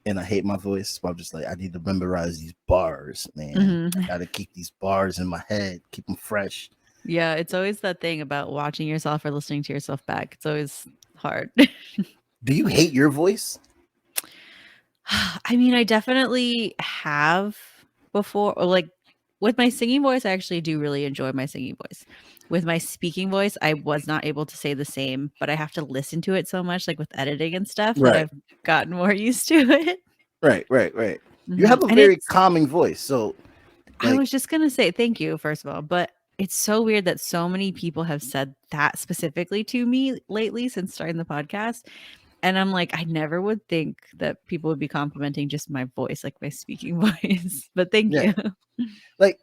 and I hate my voice. So I'm just like, I need to memorize these bars, man. Hmm. I gotta keep these bars in my head, keep them fresh. Yeah, it's always that thing about watching yourself or listening to yourself back. It's always hard. Do you hate your voice? I mean, I definitely have before, or like with my singing voice, I actually do really enjoy my singing voice. With my speaking voice, I was not able to say the same, but I have to listen to it so much, like with editing and stuff, that Right, I've gotten more used to it. right. You have a And very it's, calming voice, so I like, was just going to say thank you, first of all, but it's so weird that so many people have said that specifically to me lately since starting the podcast. And I'm like, I never would think that people would be complimenting just my voice, like my speaking voice. But thank yeah, you. like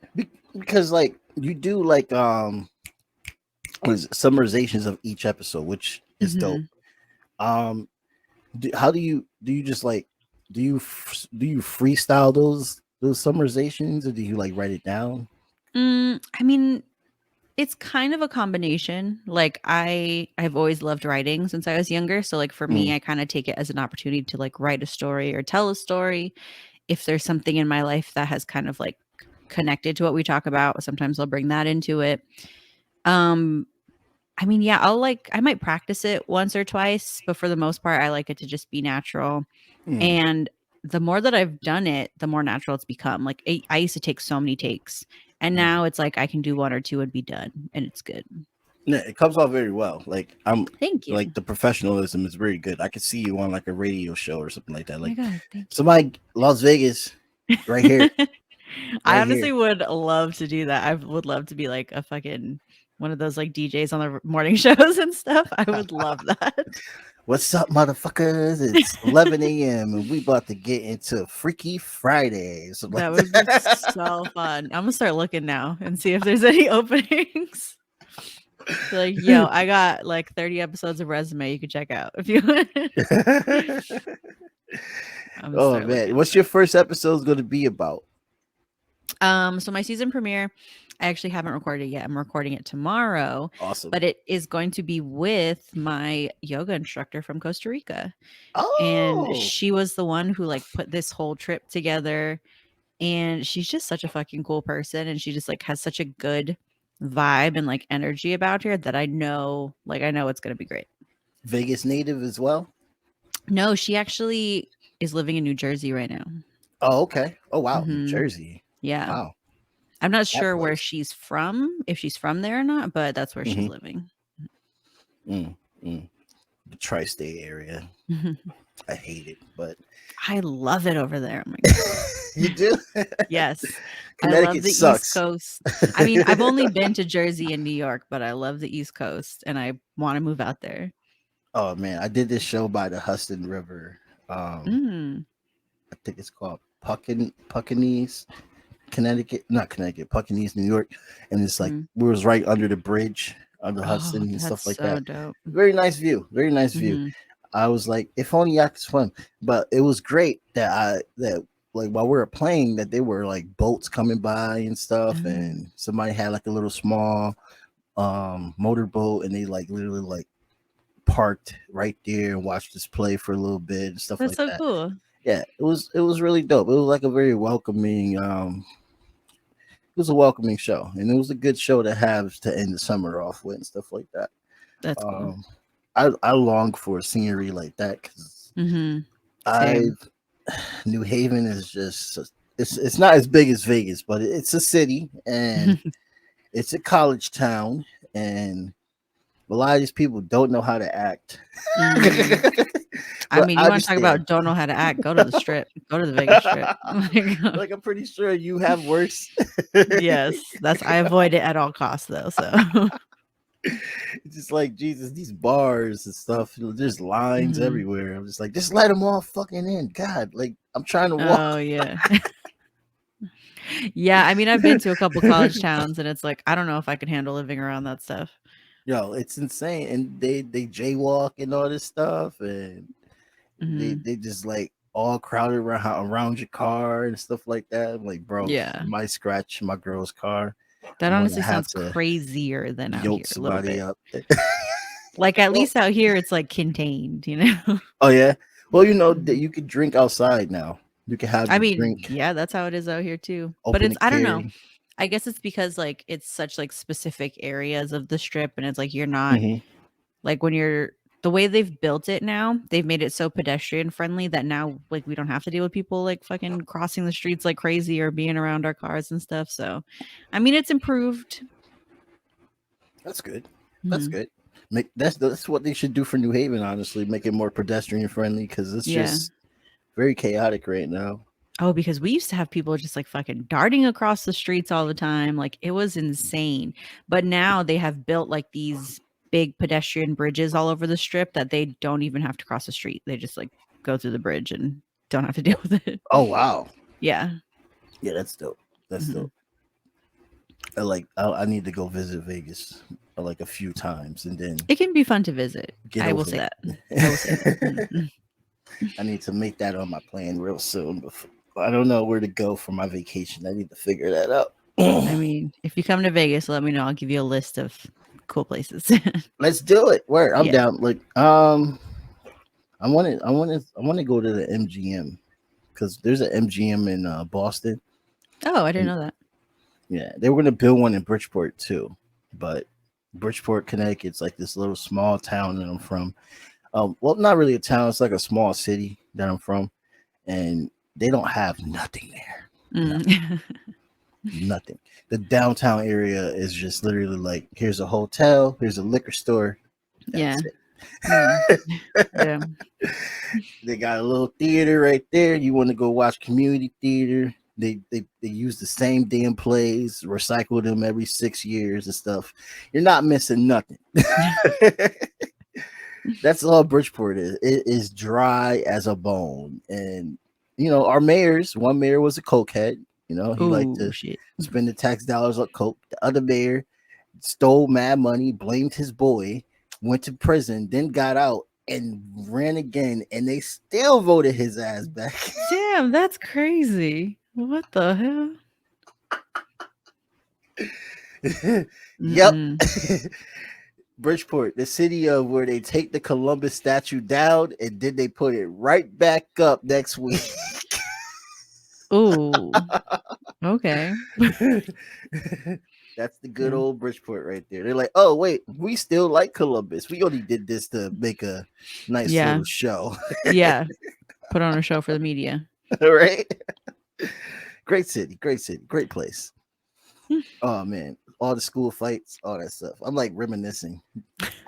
because like you do like what is it, summarizations of each episode, which is dope. Mhm. Um, how do you just like do you freestyle those summarizations, or do you like write it down? I mean, it's kind of a combination. Like I've always loved writing since I was younger. So like for Mm, me, I kind of take it as an opportunity to like write a story or tell a story. If there's something in my life that has kind of like connected to what we talk about, sometimes I'll bring that into it. Um, I mean, yeah, I might practice it once or twice, but for the most part, I like it to just be natural. mm, And the more that I've done it, the more natural it's become. Like I used to take so many takes, and mm. now it's like I can do one or two and be done, and it's good. Yeah, it comes off very well. Like I'm Thank you. like the professionalism is very good. I could see you on like a radio show or something like that. Oh my Like god, thank somebody Las Vegas, right you. here, I right honestly here. would love to do that. I would love to be like a fucking one of those like DJs on the morning shows and stuff. I would love that. What's up, motherfuckers? It's 11 a.m. and we about to get into Freaky Friday. So like That would be so fun. I'm gonna start looking now and see if there's any openings. Be like, yo, I got like 30 episodes of resume you could check out if you want. I'm gonna oh start man, looking. what's your first episode going to be about? So my season premiere, I actually haven't recorded it yet. I'm recording it tomorrow, Awesome. but it is going to be with my yoga instructor from Costa Rica. And Oh, she was the one who like put this whole trip together. And she's just such a fucking cool person. And she just like has such a good vibe and like energy about her that I know it's gonna be great. Vegas native as well. No, she actually is living in New Jersey right now. Oh, okay. Oh wow, New Mhm. Jersey. Yeah. Wow, I'm not that sure where place. she's from, if she's from there or not, but that's where she's Hmm. living. The tri-state area. I hate it, but I love it over there. Oh my god. you do. Yes. I love Connecticut the East sucks. Coast. I mean, I've only been to Jersey and New York, but I love the East Coast and I want to move out there. Oh man, I did this show by the Hudson River. Mm. I think it's called Puckanese, Connecticut, not Connecticut, Puckanese, New York, and it's like Mm. we was right under the bridge on the Oh, Hudson and that's stuff like so that. dope. Very nice view, very nice view. Mhm. I was like, if only I could swim, but it was great that like while we were playing that there were like boats coming by and stuff, Oh. and somebody had like a little small motorboat, and they like literally like parked right there and watched us play for a little bit and stuff That's like so that. cool. Yeah, it was really dope. It was like a very welcoming it was a welcoming show, and it was a good show to have to end the summer off with and stuff like that. That's cool. I long for a scenery like that because Mhm. I Same. New Haven is just it's not as big as Vegas, but it's a city and it's a college town, and a lot of these people don't know how to act. Mhm. I But mean, I you want to talk understand. about don't know how to act? Go to the strip. Go to the Vegas strip. Oh my god. Like I'm pretty sure you have worse. Yes, I avoid it at all costs though. So It's just like Jesus, these bars and stuff. There's lines Mhm. everywhere. I'm just like, just let them all fucking in. God, like I'm trying to walk. Oh yeah. Yeah, I mean, I've been to a couple college towns, and it's like I don't know if I could handle living around that stuff. Yo, it's insane. And they jaywalk and all this stuff, and Mhm. they just like all crowded around your car and stuff like that. I'm like, bro, Yeah. you might scratch my girl's car. That I'm gonna honestly have sounds to crazier than out yoke here a little somebody bit. up. Like, at Well, least out here, it's, like, contained, you know? oh yeah. Well, you know that Mhm. you could drink outside now. You can have I your mean, drink yeah, that's how it is out here too. But open it's to I don't know. carry. I guess it's because, like, it's such, like, specific areas of the strip, and it's like you're not Hmm. like, when you're the way they've built it now, they've made it so pedestrian friendly that now, like, we don't have to deal with people, like, fucking crossing the streets like crazy or being around our cars and stuff, so, I mean, it's improved. That's good. That's Mhm. good. That's what they should do for New Haven. Honestly, make it more pedestrian friendly because it's Yeah. just very chaotic right now. Oh, because we used to have people just like fucking darting across the streets all the time. Like it was insane. But now they have built like these big pedestrian bridges all over the strip that they don't even have to cross the street. They just like go through the bridge and don't have to deal with it. Oh wow, Yeah. yeah, that's dope. That's Mhm. dope. I need to go visit Vegas like a few times and then It can be fun to visit. get I will over say that. I will say that. it. Mhm. I need to make that on my plan real soon. Before, I don't know where to go for my vacation. I need to figure that out. I mean, if you come to Vegas, let me know. I'll give you a list of cool places. Let's do it. Where I'm Yeah. down. Like I want to go to the MGM because there's an MGM in Boston. Oh, I didn't And know that. yeah, they were gonna build one in Bridgeport too, but Bridgeport, Connecticut's like this little small town that I'm from. Well, not really a town; it's like a small city that I'm from, and they don't have nothing there. Mm. Nothing. The downtown area is just literally like here's a hotel, here's a liquor store. Yeah. That's it. Mm. Yeah. They got a little theater right there. You want to go watch community theater. They use the same damn plays, recycle them every 6 years and stuff. You're not missing nothing. That's all Bridgeport is. It is dry as a bone. And you know, our mayors, one mayor was a cokehead. You know, he liked Oh to shit. spend the tax dollars on coke. The other mayor stole mad money, blamed his boy, went to prison, then got out and ran again, and they still voted his ass back. Damn, that's crazy. What the hell? Yep. Mm-mm. Bridgeport, the city of where they take the Columbus statue down and then they put it right back up next week. Ooh. Okay. That's the good Yeah. old Bridgeport right there. They're like, oh wait, we still like Columbus. We only did this to make a nice Yeah. little show. Yeah. Put on a show for the media. Right? Great city, great place. Hmm. Oh man, all the school fights, all that stuff. I'm like reminiscing.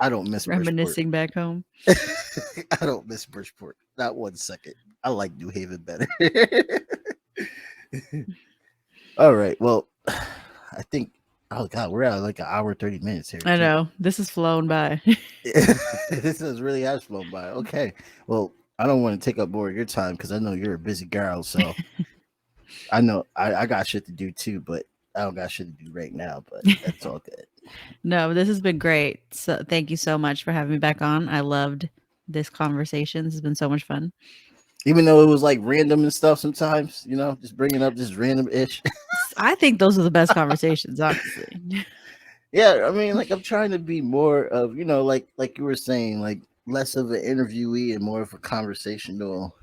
I don't miss Bridgeport. Reminiscing back home. I don't miss Bridgeport. Not 1 second. I like New Haven better. All right. Well, I think. Oh God, we're at like an hour 30 minutes here. I know. This has flown by. This has really has flown by. Okay. Well, I don't want to take up more of your time because I know you're a busy girl. So I know I got shit to do too, but I don't got shit to do right now. But that's all good. No, this has been great. So thank you so much for having me back on. I loved this conversation. This has been so much fun. Even though it was like random and stuff sometimes, you know, just bringing up just random ish. I think those are the best conversations, honestly. Yeah, I mean, like I'm trying to be more of, you know, like you were saying, like less of an interviewee and more of a conversational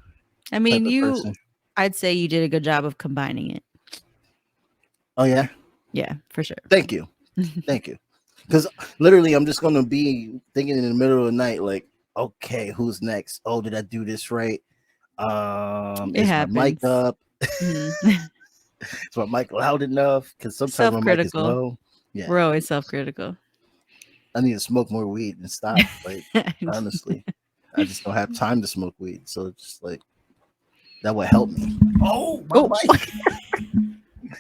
I type mean, of person. I'd say you did a good job of combining it. Oh yeah, Yeah, for sure. thank you, thank you. Because literally, I'm just gonna be thinking in the middle of the night, like, okay, who's next? Oh, did I do this right? It Is my mic happens. up? Mhm. Is my mic loud enough? Because sometimes my mic is Self-critical. low. Yeah, We're always self-critical. I need to smoke more weed and stop. Like honestly, I just don't have time to smoke weed. So it's just like that would help me. Oh, my Oh. mic.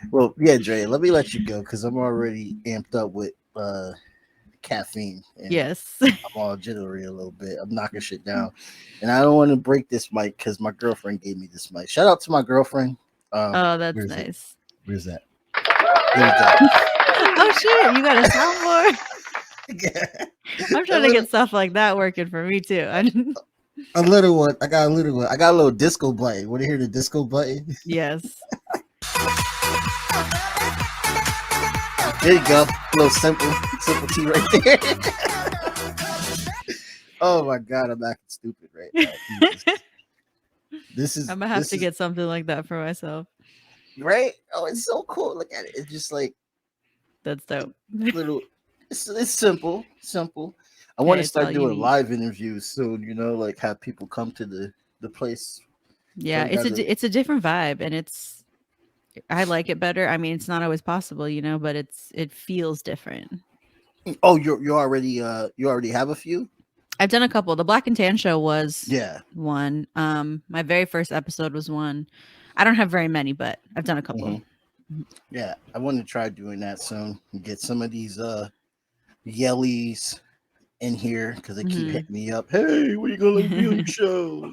Well, yeah, Dre, let me let you go because I'm already amped up with caffeine. And Yes. I'm all jittery a little bit. I'm knocking shit down, and I don't want to break this mic because my girlfriend gave me this mic. Shout out to my girlfriend. Oh, that's where's it? nice. Where's that? There we go. Oh shit, you got a soundboard. Yeah. I'm trying to get stuff like that working for me too. A little one. I got a little one. I got a little disco button. Want to hear the disco button? Yes. There you go. A little simple tea right there. Oh my god, I'm acting stupid right now. This is. I'm gonna have to get something like that for myself. Right? Oh, it's so cool. Look at it. It's just like That's dope. little. It's simple. I want to it's all start you doing need. live interviews soon. You know, like have people come to the place. Yeah, So you guys it's a different vibe, and I like it better. I mean, it's not always possible, you know, but it feels different. Oh, you already have a few? I've done a couple. The Black and Tan show was one. My very first episode was one. I don't have very many, but I've done a couple. Mm-hmm. Yeah, I want to try doing that soon. Get some of these yellies in here because they keep hitting me up. Hey, when you gonna let me on the show?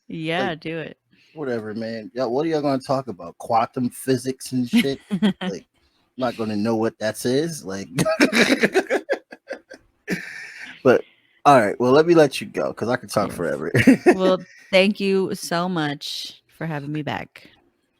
Yeah, like, do it. Whatever, man. Yo, what are y'all gonna talk about? Quantum physics and shit? Like, I'm not gonna know what that is. Like, but all right. Well, let me let you go because I can talk forever. Well, thank you so much for having me back.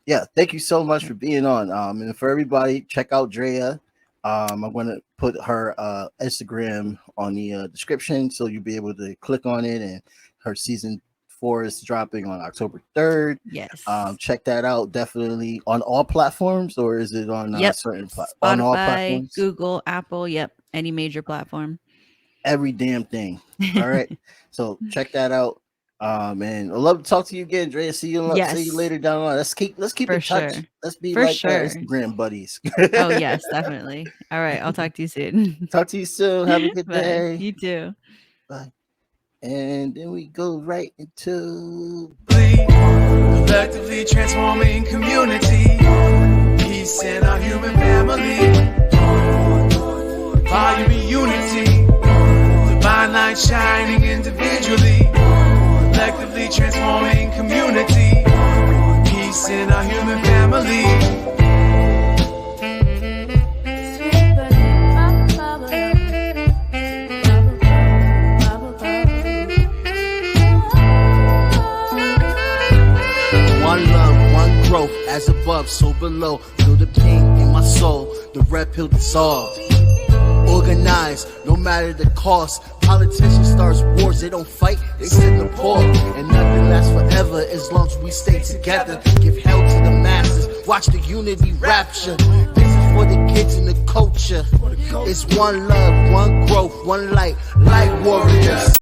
Yeah, thank you so much for being on. And for everybody, check out Drea. I'm going to put her Instagram on the description so you'll be able to click on it. And her season 4 is dropping on October 3rd. Yes. Check that out. Definitely on all platforms, or is it on certain platforms? On all platforms? Google, Apple. Yep. Any major platform. Every damn thing. All right. So check that out. And I'd love to talk to you again, Drea. See you later down the line. Let's keep for in touch. Sure. Let's be for like sure. Instagram buddies. Oh yes, definitely. All right, I'll talk to you soon. Talk to you soon. Have a good Bye. day. You too. Bye. And then we go right into collectively transforming community, peace in our human family, volume of unity, divine light shining individually, collectively transforming community, peace in our human family. One love, one growth, as above, so below. Feel the pain in my soul, the red pill dissolved. Organized, no matter the cost. Politicians starts wars, they don't fight, they sit in the pause. And nothing lasts forever as long as we stay together. Give hell to the masses, watch the unity rapture. This is for the kids and the culture. It's one love, one growth, one light, light warriors.